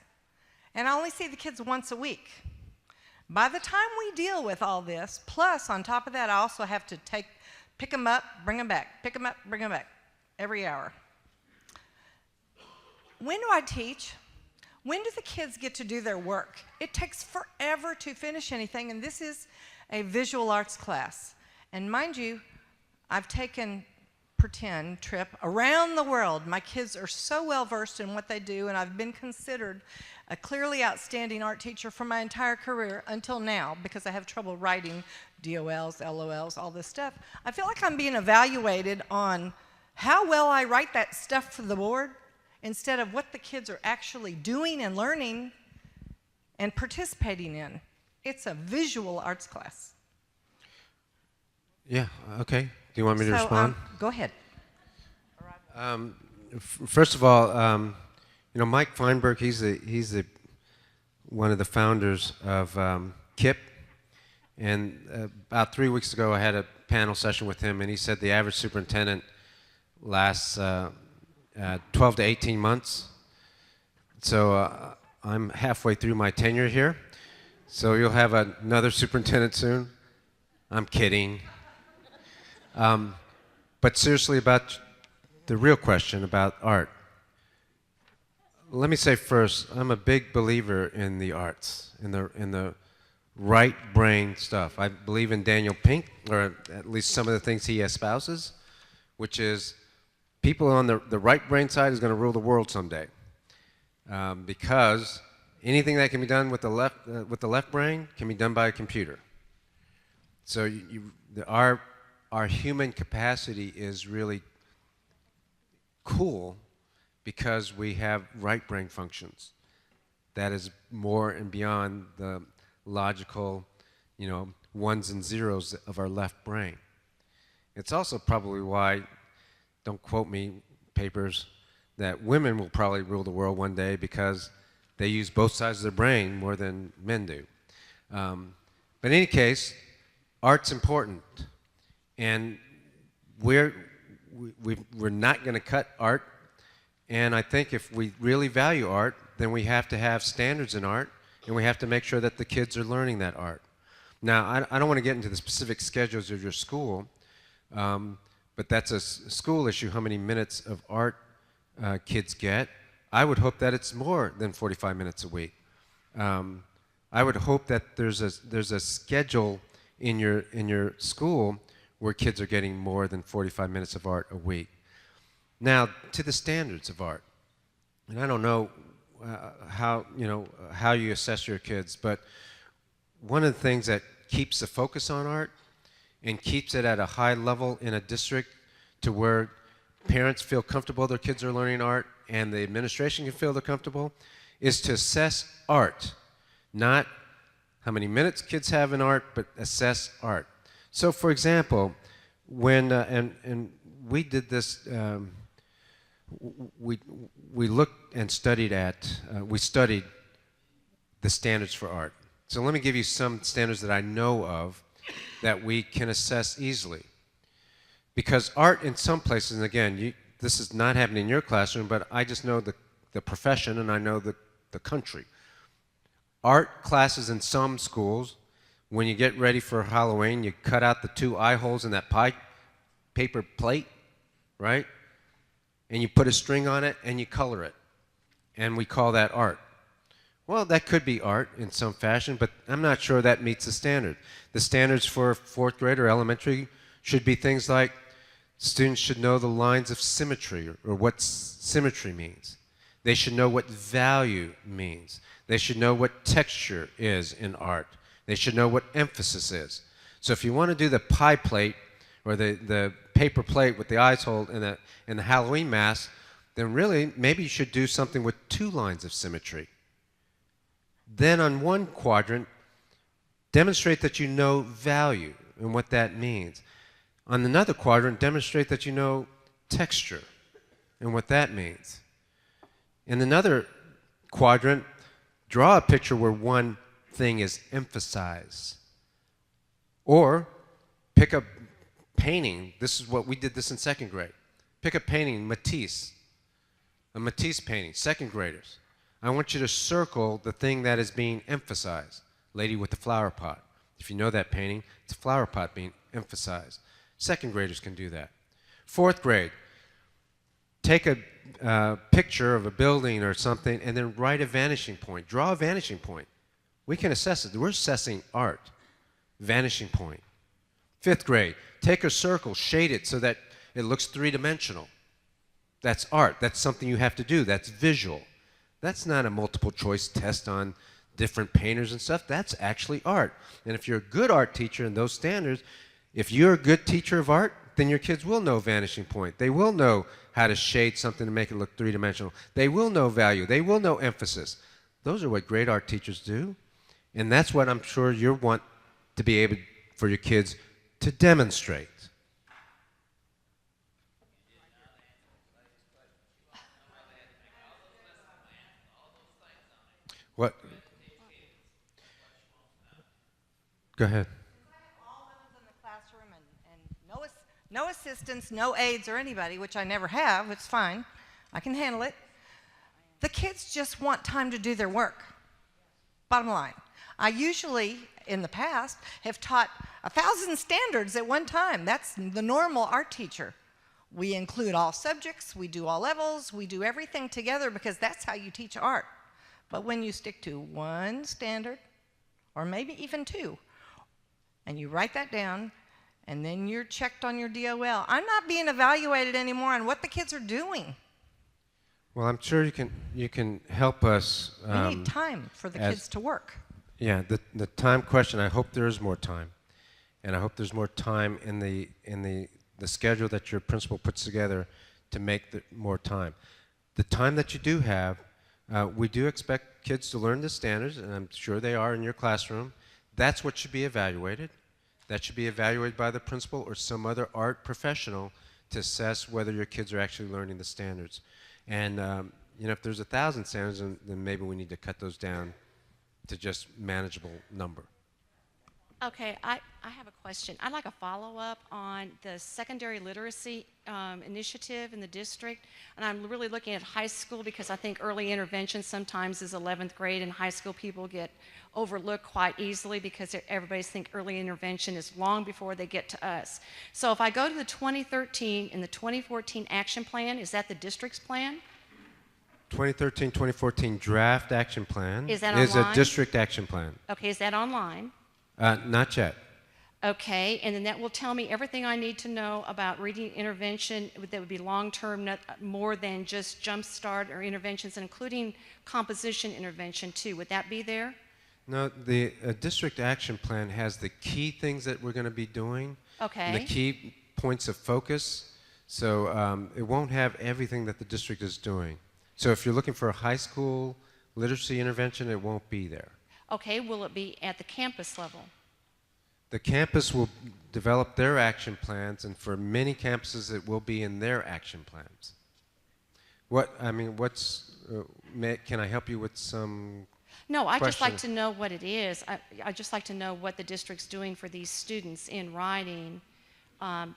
And I only see the kids once a week. By the time we deal with all this, plus on top of that, I also have to pick them up, bring them back, pick them up, bring them back, every hour. when do I teach? When do the kids get to do their work? It takes forever to finish anything, and this is a visual arts class. And mind you, I've taken pretend trip around the world. My kids are so well versed in what they do, and I've been considered a clearly outstanding art teacher for my entire career until now, because I have trouble writing DOLs, LOLs, all this stuff. I feel like I'm being evaluated on how well I write that stuff for the board instead of what the kids are actually doing and learning and participating in. It's a visual arts class. Yeah, okay. Do you want me to respond? Go ahead. First of all, Mike Feinberg, he's one of the founders of KIP, and about 3 weeks ago I had a panel session with him, and he said the average superintendent lasts 12 to 18 months. So I'm halfway through my tenure here, so you'll have another superintendent soon. I'm kidding. But seriously, about the real question about art. Let me say first, I'm a big believer in the arts, in the right brain stuff. I believe in Daniel Pink, or at least some of the things he espouses, which is people on the right brain side is going to rule the world someday, because anything that can be done with the left brain can be done by a computer. So our human capacity is really cool because we have right brain functions. That is more and beyond the logical, ones and zeros of our left brain. It's also probably why, don't quote me, papers, that women will probably rule the world one day because they use both sides of their brain more than men do. But in any case, art's important. And we're not going to cut art, and I think if we really value art, then we have to have standards in art, and we have to make sure that the kids are learning that art. Now, I don't want to get into the specific schedules of your school, but that's a school issue, how many minutes of art kids get. I would hope that it's more than 45 minutes a week. I would hope that there's a schedule in your school where kids are getting more than 45 minutes of art a week. Now, to the standards of art, and I don't know how you assess your kids, but one of the things that keeps the focus on art and keeps it at a high level in a district to where parents feel comfortable their kids are learning art and the administration can feel they're comfortable is to assess art, not how many minutes kids have in art, but assess art. So, for example, when and we did this, we looked and studied we studied the standards for art. So let me give you some standards that I know of that we can assess easily. Because art in some places, and again, this is not happening in your classroom, but I just know the profession and I know the country. Art classes in some schools, when you get ready for Halloween, you cut out the 2 eye holes in that paper plate, right? And you put a string on it and you color it. And we call that art. Well, that could be art in some fashion, but I'm not sure that meets the standard. The standards for 4th grade or elementary should be things like students should know the lines of symmetry or what symmetry means. They should know what value means. They should know what texture is in art. They should know what emphasis is. So if you want to do the pie plate or the paper plate with the eyes hole and the Halloween mask, then really maybe you should do something with 2 lines of symmetry. Then on one quadrant, demonstrate that you know value and what that means. On another quadrant, demonstrate that you know texture and what that means. In another quadrant, draw a picture where one thing is emphasized. Or pick a painting. This is what we did this in 2nd grade. Pick a painting, Matisse. A Matisse painting, 2nd graders. I want you to circle the thing that is being emphasized. Lady with the flower pot. If you know that painting, it's a flower pot being emphasized. 2nd graders can do that. 4th grade, take a picture of a building or something and then write a vanishing point. Draw a vanishing point. We can assess it. We're assessing art. Vanishing point. 5th grade, take a circle, shade it so that it looks three-dimensional. That's art. That's something you have to do. That's visual. That's not a multiple choice test on different painters and stuff. That's actually art. And if you're a good art teacher in those standards, if you're a good teacher of art, then your kids will know vanishing point. They will know how to shade something to make it look three-dimensional. They will know value. They will know emphasis. Those are what great art teachers do. And that's what I'm sure you want to be able for your kids to demonstrate. What? Go ahead. All women's in the classroom and no assistants, no aides or anybody, which I never have. It's fine. I can handle it. The kids just want time to do their work. Bottom line. I usually, in the past, have taught 1,000 standards at one time. That's the normal art teacher. We include all subjects, we do all levels, we do everything together because that's how you teach art. But when you stick to one standard, or maybe even 2, and you write that down, and then you're checked on your DOL, I'm not being evaluated anymore on what the kids are doing. Well, I'm sure you can help us. We need time for the kids to work. Yeah, the time question, I hope there is more time. And I hope there's more time in the schedule that your principal puts together to make more time. The time that you do have, we do expect kids to learn the standards, and I'm sure they are in your classroom. That's what should be evaluated. That should be evaluated by the principal or some other art professional to assess whether your kids are actually learning the standards. And you know, if there's 1,000 standards, then maybe we need to cut those down to just manageable number. Okay, I have a question. I'd like a follow-up on the secondary literacy initiative in the district. And I'm really looking at high school because I think early intervention sometimes is 11th grade, and high school people get overlooked quite easily because everybody's think early intervention is long before they get to us. So if I go to the 2013 and the 2014 action plan, is that the district's plan? 2013-2014 draft action plan Is that is a online? district action plan. Okay, is that online? Not yet. Okay, and then that will tell me everything I need to know about reading intervention that would be long-term, more than just jump start or interventions, including composition intervention too. Would that be there? No, the district action plan has the key things that we're going to be doing. Okay. And the key points of focus. So it won't have everything that the district is doing. So if you're looking for a high school literacy intervention, it won't be there. Okay, will it be at the campus level? The campus will develop their action plans, and for many campuses, it will be in their action plans. Can I help you with some No, I'd just like question? to know what it is. I'd just like to know what the district's doing for these students in writing,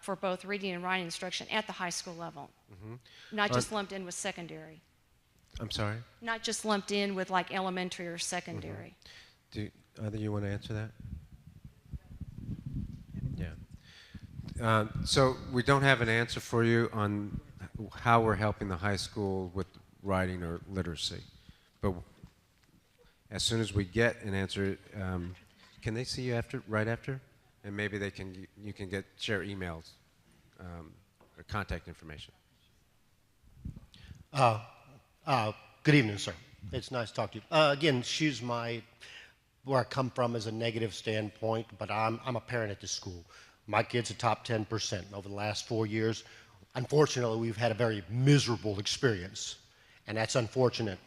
for both reading and writing instruction at the high school level. Not just lumped in with secondary. I'm sorry? Not just lumped in with like elementary or secondary. Do either you want to answer that? Yeah. So we don't have an answer for you on how we're helping the high school with writing or literacy. But as soon as we get an answer, can they see you right after? And maybe you can share emails or contact information. Good evening, sir. It's nice to talk to you. Again, where I come from is a negative standpoint, but I'm a parent at this school. My kid's a top 10% over the last 4 years. Unfortunately, we've had a very miserable experience, and that's unfortunate.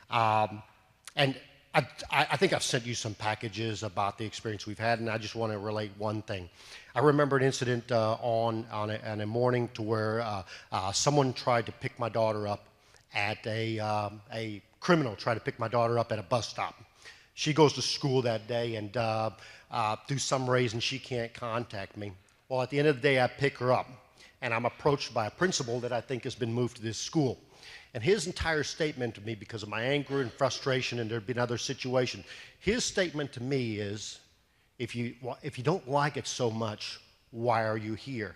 And I think I've sent you some packages about the experience we've had, and I just want to relate one thing. I remember an incident on a morning to where someone tried to pick my daughter up at a criminal tried to pick my daughter up at a bus stop. She goes to school that day, and through some reason she can't contact me. Well, at the end of the day, I pick her up, and I'm approached by a principal that I think has been moved to this school. And his entire statement to me, because of my anger and frustration, and there have been other situations, his statement to me is, if you don't like it so much, why are you here?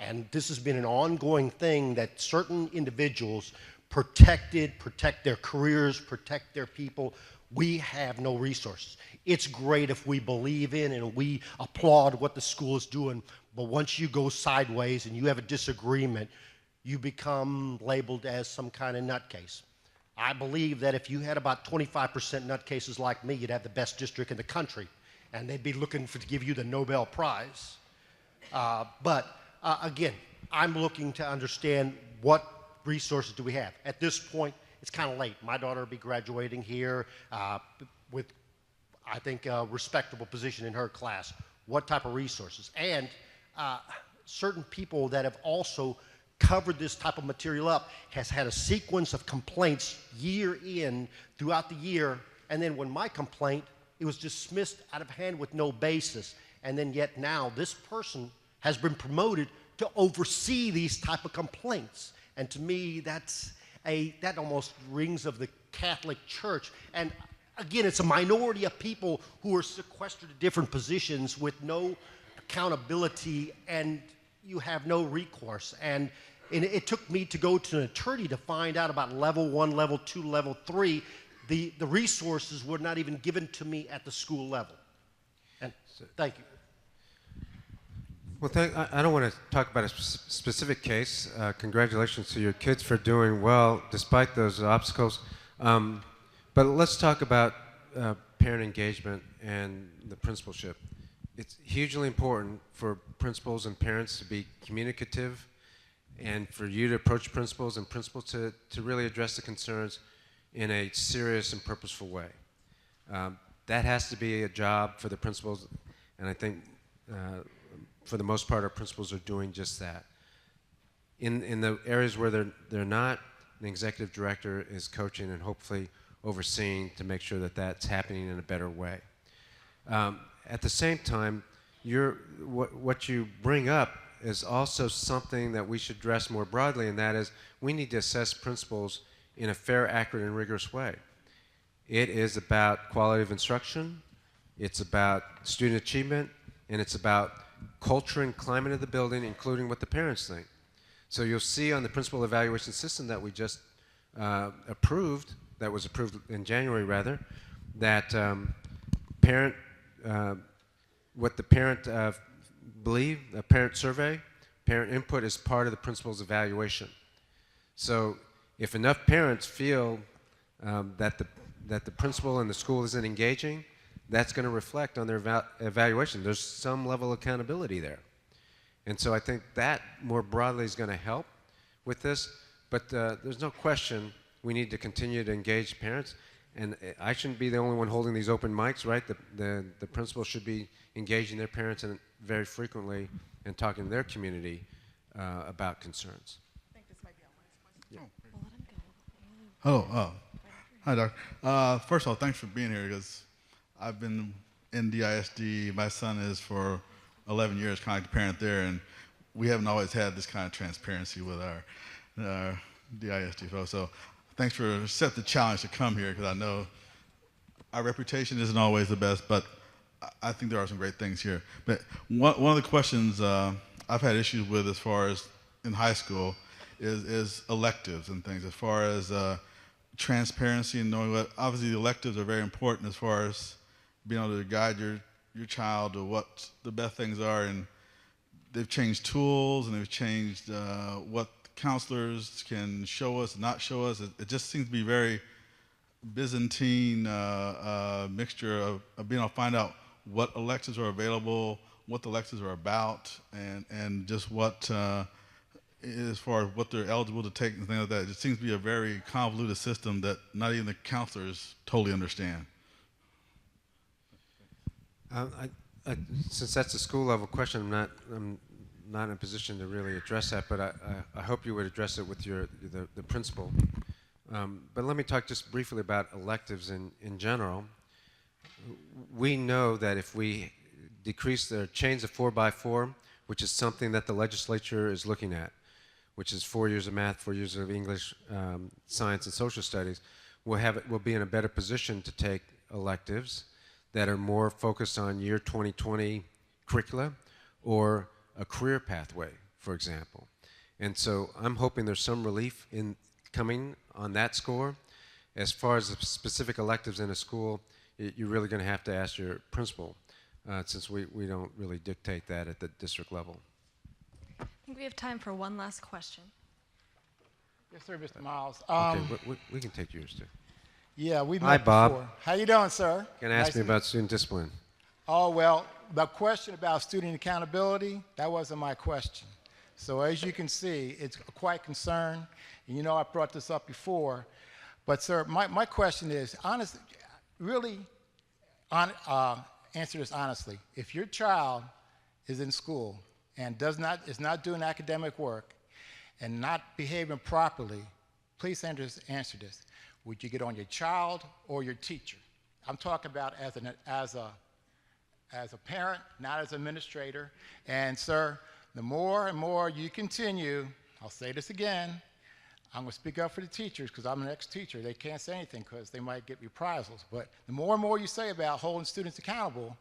And this has been an ongoing thing that certain individuals protect their careers, protect their people. We have no resources. It's great if we believe in and we applaud what the school is doing, but once you go sideways and you have a disagreement, you become labeled as some kind of nutcase. I believe that if you had about 25% nutcases like me, you'd have the best district in the country, and they'd be looking to give you the Nobel Prize. Again, I'm looking to understand what resources do we have. At this point, it's kind of late. My daughter will be graduating here with, I think, a respectable position in her class. What type of resources? And certain people that have also covered this type of material up has had a sequence of complaints year in throughout the year, and then when my complaint, it was dismissed out of hand with no basis, and then yet now this person has been promoted to oversee these type of complaints. And to me, that almost rings of the Catholic Church. And again, it's a minority of people who are sequestered to different positions with no accountability, and you have no recourse. And it took me to go to an attorney to find out about level 1, level 2, level 3. The resources were not even given to me at the school level. And thank you. Well, I don't want to talk about a specific case. Congratulations to your kids for doing well despite those obstacles. But let's talk about parent engagement and the principalship. It's hugely important for principals and parents to be communicative, and for you to approach principals and principals to really address the concerns in a serious and purposeful way. That has to be a job for the principals, and I think for the most part our principals are doing just that. In the areas where they're not, the executive director is coaching and hopefully overseeing to make sure that that's happening in a better way. At the same time, what you bring up is also something that we should address more broadly, and that is we need to assess principals in a fair, accurate, and rigorous way. It is about quality of instruction, it's about student achievement, and it's about culture and climate of the building, including what the parents think. So you'll see on the principal evaluation system that we just approved, that was approved in January rather, that what the parent believe, a parent survey, parent input is part of the principal's evaluation. So if enough parents feel that the principal and the school isn't engaging, that's going to reflect on their evaluation. There's some level of accountability there. And so I think that more broadly is going to help with this, but there's no question we need to continue to engage parents. And I shouldn't be the only one holding these open mics, right? The principal should be engaging their parents and very frequently and talking to their community about concerns. I think this might be our last question. Hello. Hi, Doc. First of all, thanks for being here, because I've been in DISD. My son is for 11 years, kind of like the parent there, and we haven't always had this kind of transparency with our DISD folks. So thanks for accepting the challenge to come here, because I know our reputation isn't always the best, but I think there are some great things here. But one of the questions I've had issues with as far as in high school is electives and things, as far as transparency and knowing what, obviously the electives are very important as far as being able to guide your child to what the best things are, and they've changed tools and they've changed what counselors can show us, not show us. It just seems to be very Byzantine mixture of being able to find out what electives are available, what the electives are about, and just what, as far as what they're eligible to take and things like that. It just seems to be a very convoluted system that not even the counselors totally understand. Since that's a school level question, I'm not in a position to really address that, but I hope you would address it with the principal. But let me talk just briefly about electives in general. We know that if we decrease the change of 4x4, which is something that the legislature is looking at, which is 4 years of math, 4 years of English, science, and social studies, we'll be in a better position to take electives that are more focused on year 2020 curricula or a career pathway for example. And so I'm hoping there's some relief in coming on that score. As far as the specific electives in a school, you're really going to have to ask your principal, since we don't really dictate that at the district level. I think we have time for one last question. Yes, sir, Mr. Miles. Okay, we can take yours too. Yeah, we've Hi, met Bob. before. How you doing, sir? Can ask Nice me to- about student discipline. Oh, well, the question about student accountability, that wasn't my question. So as you can see, it's quite concerned. And you know I brought this up before. But, sir, my question is, honestly, really answer this honestly. If your child is in school and is not doing academic work and not behaving properly, please answer this. Would you get on your child or your teacher? I'm talking about as a parent, not as an administrator. And, sir, the more and more you continue, I'll say this again, I'm going to speak up for the teachers because I'm an ex-teacher. They can't say anything because they might get reprisals. But the more and more you say about holding students accountable,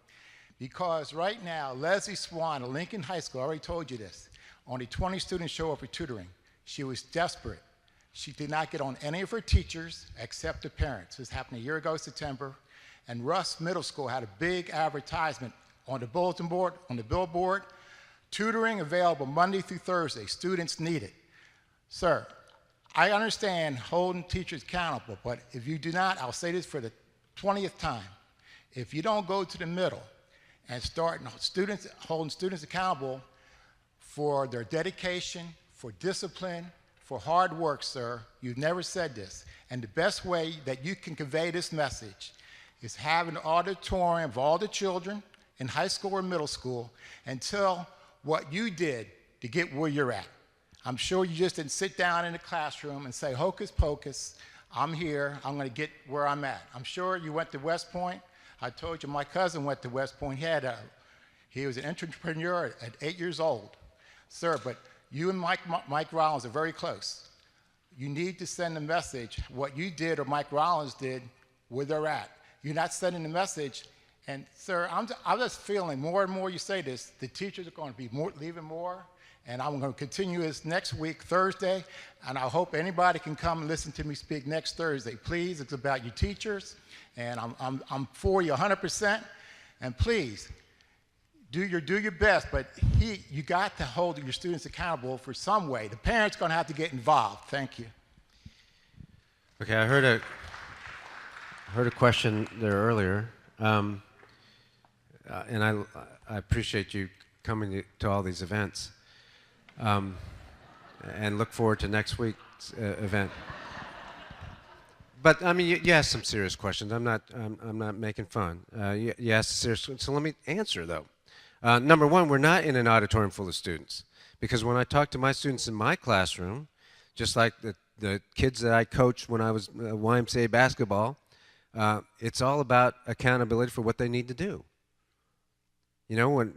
because right now, Leslie Swan of Lincoln High School, I already told you this, only 20 students show up for tutoring. She was desperate. She did not get on any of her teachers except the parents. This happened a year ago, September. And Russ Middle School had a big advertisement on the bulletin board, on the billboard, tutoring available Monday through Thursday. Students need it. Sir, I understand holding teachers accountable, but if you do not, I'll say this for the 20th time, if you don't go to the middle and start holding students accountable for their dedication, for discipline, for hard work, sir, you've never said this. And the best way that you can convey this message is have an auditorium of all the children in high school or middle school and tell what you did to get where you're at. I'm sure you just didn't sit down in the classroom and say, hocus pocus, I'm here, I'm going to get where I'm at. I'm sure you went to West Point. I told you my cousin went to West Point. He was an entrepreneur at 8 years old. Sir, but you and Mike Rollins are very close. You need to send a message, what you did or Mike Rollins did, where they're at. You're not sending the message. And, sir, I'm just feeling more and more you say this, the teachers are going to be leaving more. And I'm going to continue this next week, Thursday. And I hope anybody can come and listen to me speak next Thursday. Please, it's about your teachers. And I'm for you 100%. And please, do your best. But you got to hold your students accountable for some way. The parents are going to have to get involved. Thank you. Okay, I heard a question there earlier, and I appreciate you coming to all these events, and look forward to next week's event. But I mean, you asked some serious questions. I'm not making fun. You asked serious. So let me answer though. Number one, we're not in an auditorium full of students, because when I talk to my students in my classroom, just like the kids that I coached when I was YMCA basketball, it's all about accountability for what they need to do. You know, when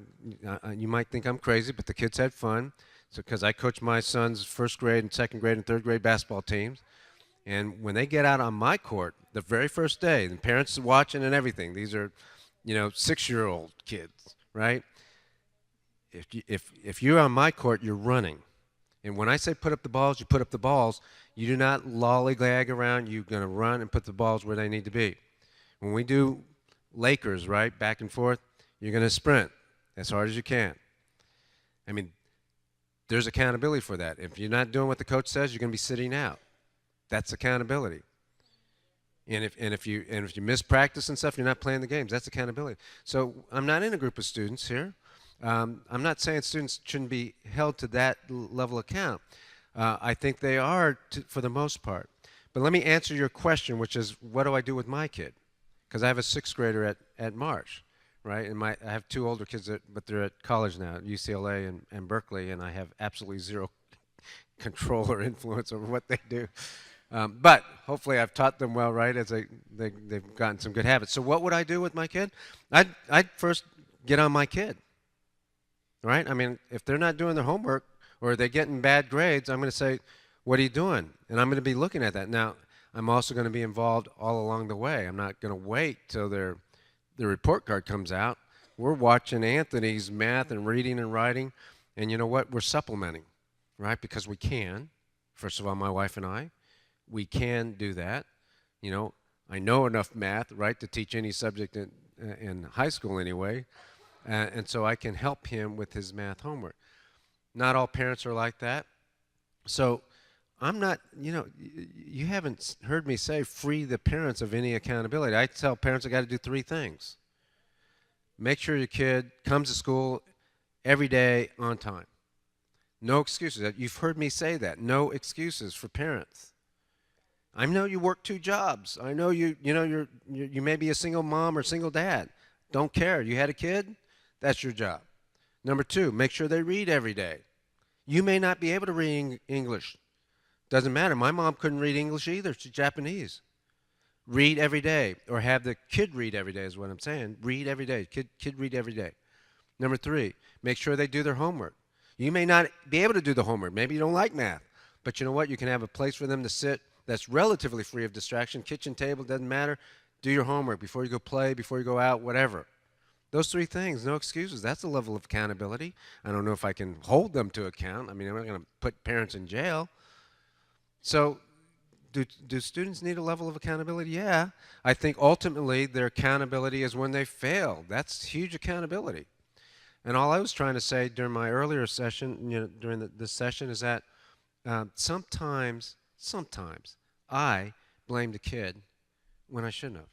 you might think I'm crazy, but the kids had fun. So, because I coached my son's first grade and second grade and third grade basketball teams, and when they get out on my court, the very first day, the parents are watching and everything. These are, 6-year-old kids, right? If you're on my court, you're running. And when I say put up the balls, you put up the balls. You do not lollygag around. You're going to run and put the balls where they need to be. When we do Lakers, right, back and forth, you're going to sprint as hard as you can. I mean, there's accountability for that. If you're not doing what the coach says, you're going to be sitting out. That's accountability. And if you miss practice and stuff, you're not playing the games. That's accountability. So I'm not in a group of students here. I'm not saying students shouldn't be held to that level of account. I think they are for the most part. But let me answer your question, which is, what do I do with my kid? Because I have a 6th grader at Marsh, right? And I have 2 older kids, but they're at college now, at UCLA and Berkeley, and I have absolutely zero control or influence over what they do. But hopefully I've taught them well, right, as they've gotten some good habits. So what would I do with my kid? I'd first get on my kid, right? I mean, if they're not doing their homework or they're getting bad grades, I'm going to say, what are you doing? And I'm going to be looking at that. Now, I'm also going to be involved all along the way. I'm not going to wait till the report card comes out. We're watching Anthony's math and reading and writing And you know what? We're supplementing, right? Because we can. First of all, my wife and I, we can do that. You know, I know enough math, right, to teach any subject in high school anyway. And so I can help him with his math homework. Not all parents are like that. So I'm not, you know, you haven't heard me say free the parents of any accountability. I tell parents I got to do three things. Make sure your kid comes to school every day on time. No excuses. You've heard me say that. No excuses for parents. I know you work two jobs. I know you may be a single mom or single dad. Don't care. You had a kid? That's your job. Number two, make sure they read every day. You may not be able to read English. Doesn't matter. My mom couldn't read English either. She's Japanese. Read every day, or have the kid read every day is what I'm saying. Read every day. Kid read every day. Number three, make sure they do their homework. You may not be able to do the homework. Maybe you don't like math. But you know what? You can have a place for them to sit that's relatively free of distraction. Kitchen table, doesn't matter. Do your homework before you go play, before you go out, whatever. Those three things, no excuses. That's a level of accountability. I don't know if I can hold them to account. I mean, I'm not going to put parents in jail. So do students need a level of accountability? Yeah. I think ultimately their accountability is when they fail. That's huge accountability. And all I was trying to say during my earlier session, during this session, is that sometimes I blame the kid when I shouldn't have.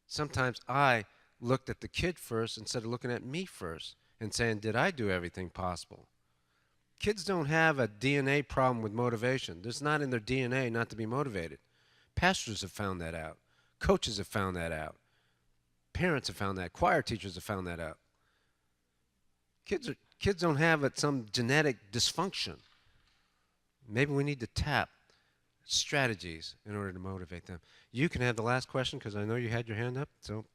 Sometimes I looked at the kid first instead of looking at me first and saying, did I do everything possible? Kids don't have a DNA problem with motivation. It's not in their DNA not to be motivated. Pastors have found that out. Coaches have found that out. Parents have found that. Choir teachers have found that out. Kids don't have some genetic dysfunction. Maybe we need to tap strategies in order to motivate them. You can have the last question because I know you had your hand up. So.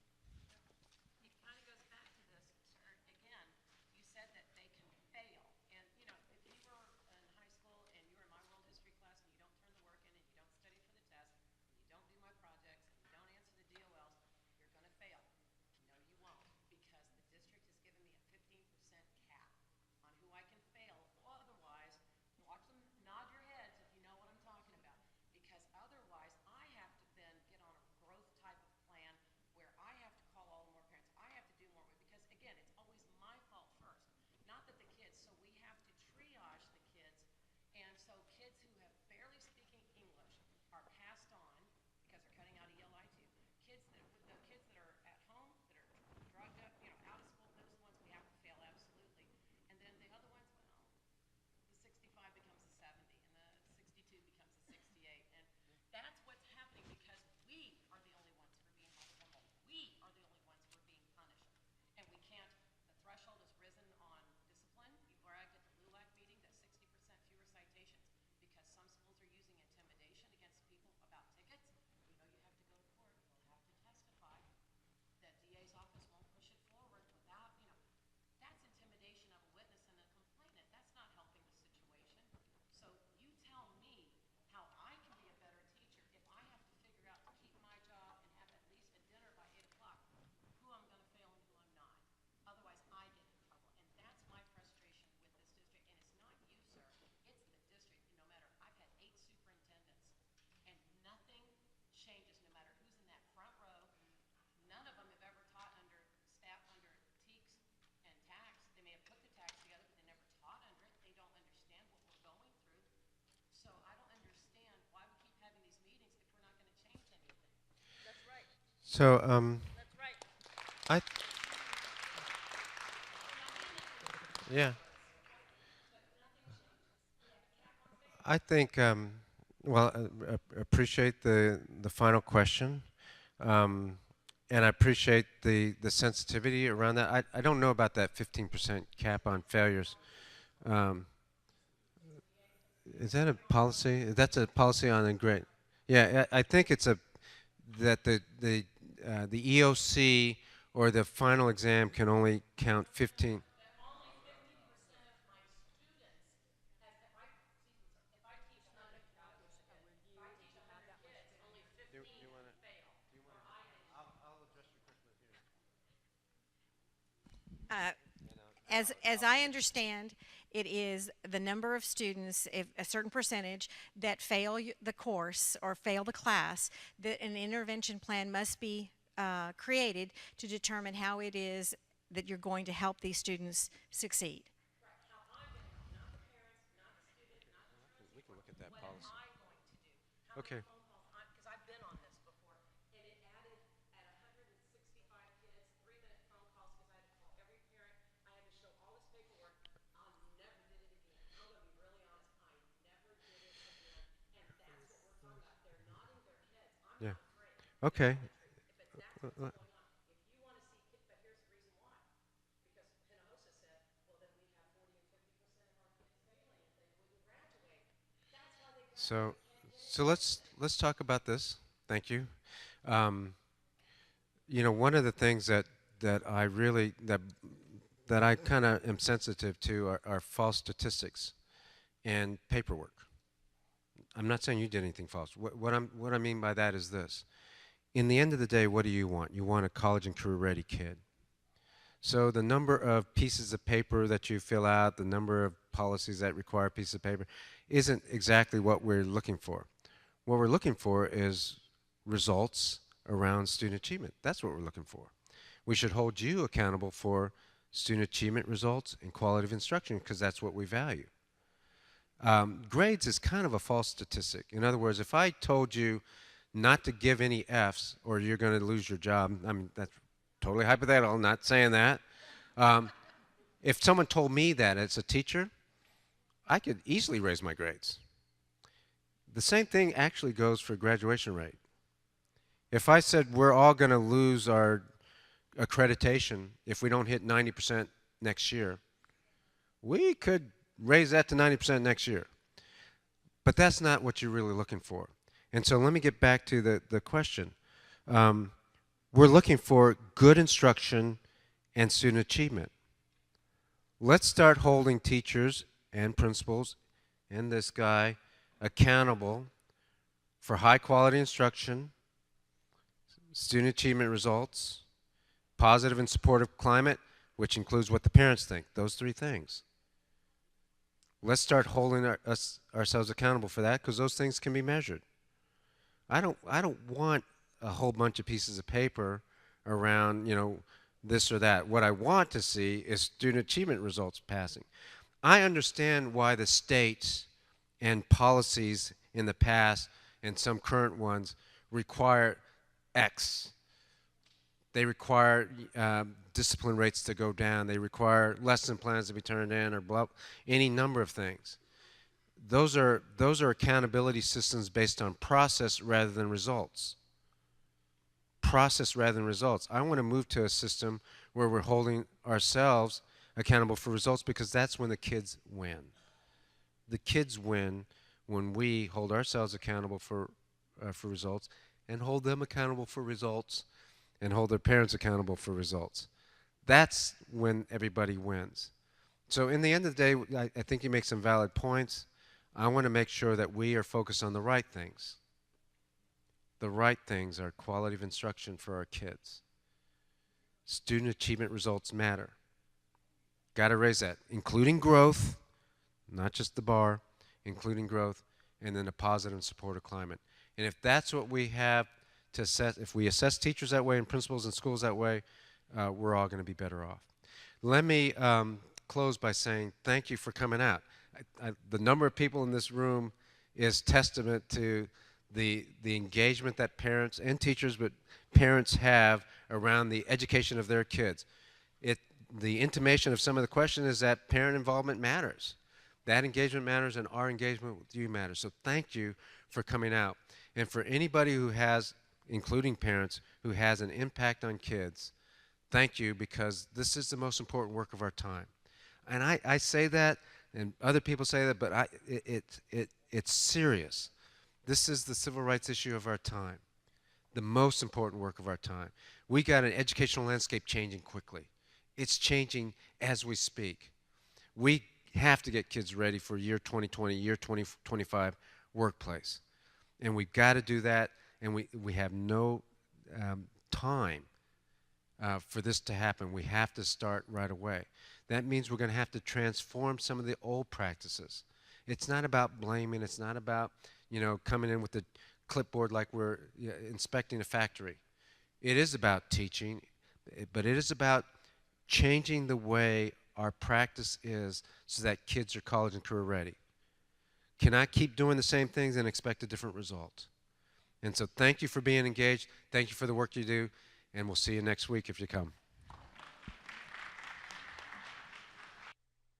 So I yeah. I think well, appreciate the final question, and I appreciate the sensitivity around that. I don't know about that 15% cap on failures. Um, is that a policy? That's a policy on a grade. Yeah, I think it's that the EOC or the final exam can only count 15. As I understand, It is the number of students, if a certain percentage, that fail the course or fail the class, that an intervention plan must be created to determine how it is that you're going to help these students succeed. We can look at that policy. Okay. Yeah. Okay. Uh, So, so let's talk about this. Thank you. Um, you know, one of the things that I really that I kind of am sensitive to are false statistics and paperwork. I'm not saying you did anything false. What I mean by that is this: in the end of the day, what do you want? You want a college and career ready kid. So the number of pieces of paper that you fill out, the number of policies that require pieces of paper, isn't exactly what we're looking for. What we're looking for is results around student achievement. That's what we're looking for. We should hold you accountable for student achievement results and quality of instruction because that's what we value. Grades is kind of a false statistic. In other words, if I told you not to give any Fs or you're going to lose your job, I mean, that's totally hypothetical, I'm not saying that. If someone told me that as a teacher, I could easily raise my grades. The same thing actually goes for graduation rate. If I said we're all going to lose our accreditation if we don't hit 90% next year, we could raise that to 90% next year. But that's not what you're really looking for. And so let me get back to the question. We're looking for good instruction and student achievement. Let's start holding teachers and principals and this guy accountable for high quality instruction, student achievement results, positive and supportive climate, which includes what the parents think, those three things. Let's start holding ourselves accountable for that because those things can be measured. I don't want a whole bunch of pieces of paper around, you know, this or that. What I want to see is student achievement results passing. I understand why the states and policies in the past and some current ones require X. They require discipline rates to go down. They require lesson plans to be turned in or blah, any number of things. Those are accountability systems based on process rather than results. Process rather than results. I want to move to a system where we're holding ourselves accountable for results because that's when the kids win. The kids win when we hold ourselves accountable for results and hold them accountable for results and hold their parents accountable for results. That's when everybody wins. So in the end of the day, I think you make some valid points. I want to make sure that we are focused on the right things. The right things are quality of instruction for our kids. Student achievement results matter. Got to raise that, including growth, not just the bar, including growth, and then a positive and supportive climate. And if that's what we have to assess, if we assess teachers that way and principals and schools that way, we're all going to be better off. Let me close by saying thank you for coming out. The number of people in this room is testament to the engagement that parents and teachers, but parents have around the education of their kids. The intimation of some of the question is that parent involvement matters. That engagement matters and our engagement with you matters. So thank you for coming out. And for anybody who has, including parents, who has an impact on kids, thank you because this is the most important work of our time. And I say that, and other people say that, but it's serious. This is the civil rights issue of our time, the most important work of our time. We got an educational landscape changing quickly. It's changing as we speak. We have to get kids ready for year 2020, year 2025 workplace. And we've got to do that, and we have no time for this to happen. We have to start right away. That means we're going to have to transform some of the old practices. It's not about blaming. It's not about, coming in with the clipboard like we're inspecting a factory. It is about teaching, but it is about changing the way our practice is so that kids are college and career ready. Can I keep doing the same things and expect a different result? And so thank you for being engaged. Thank you for the work you do. And we'll see you next week if you come.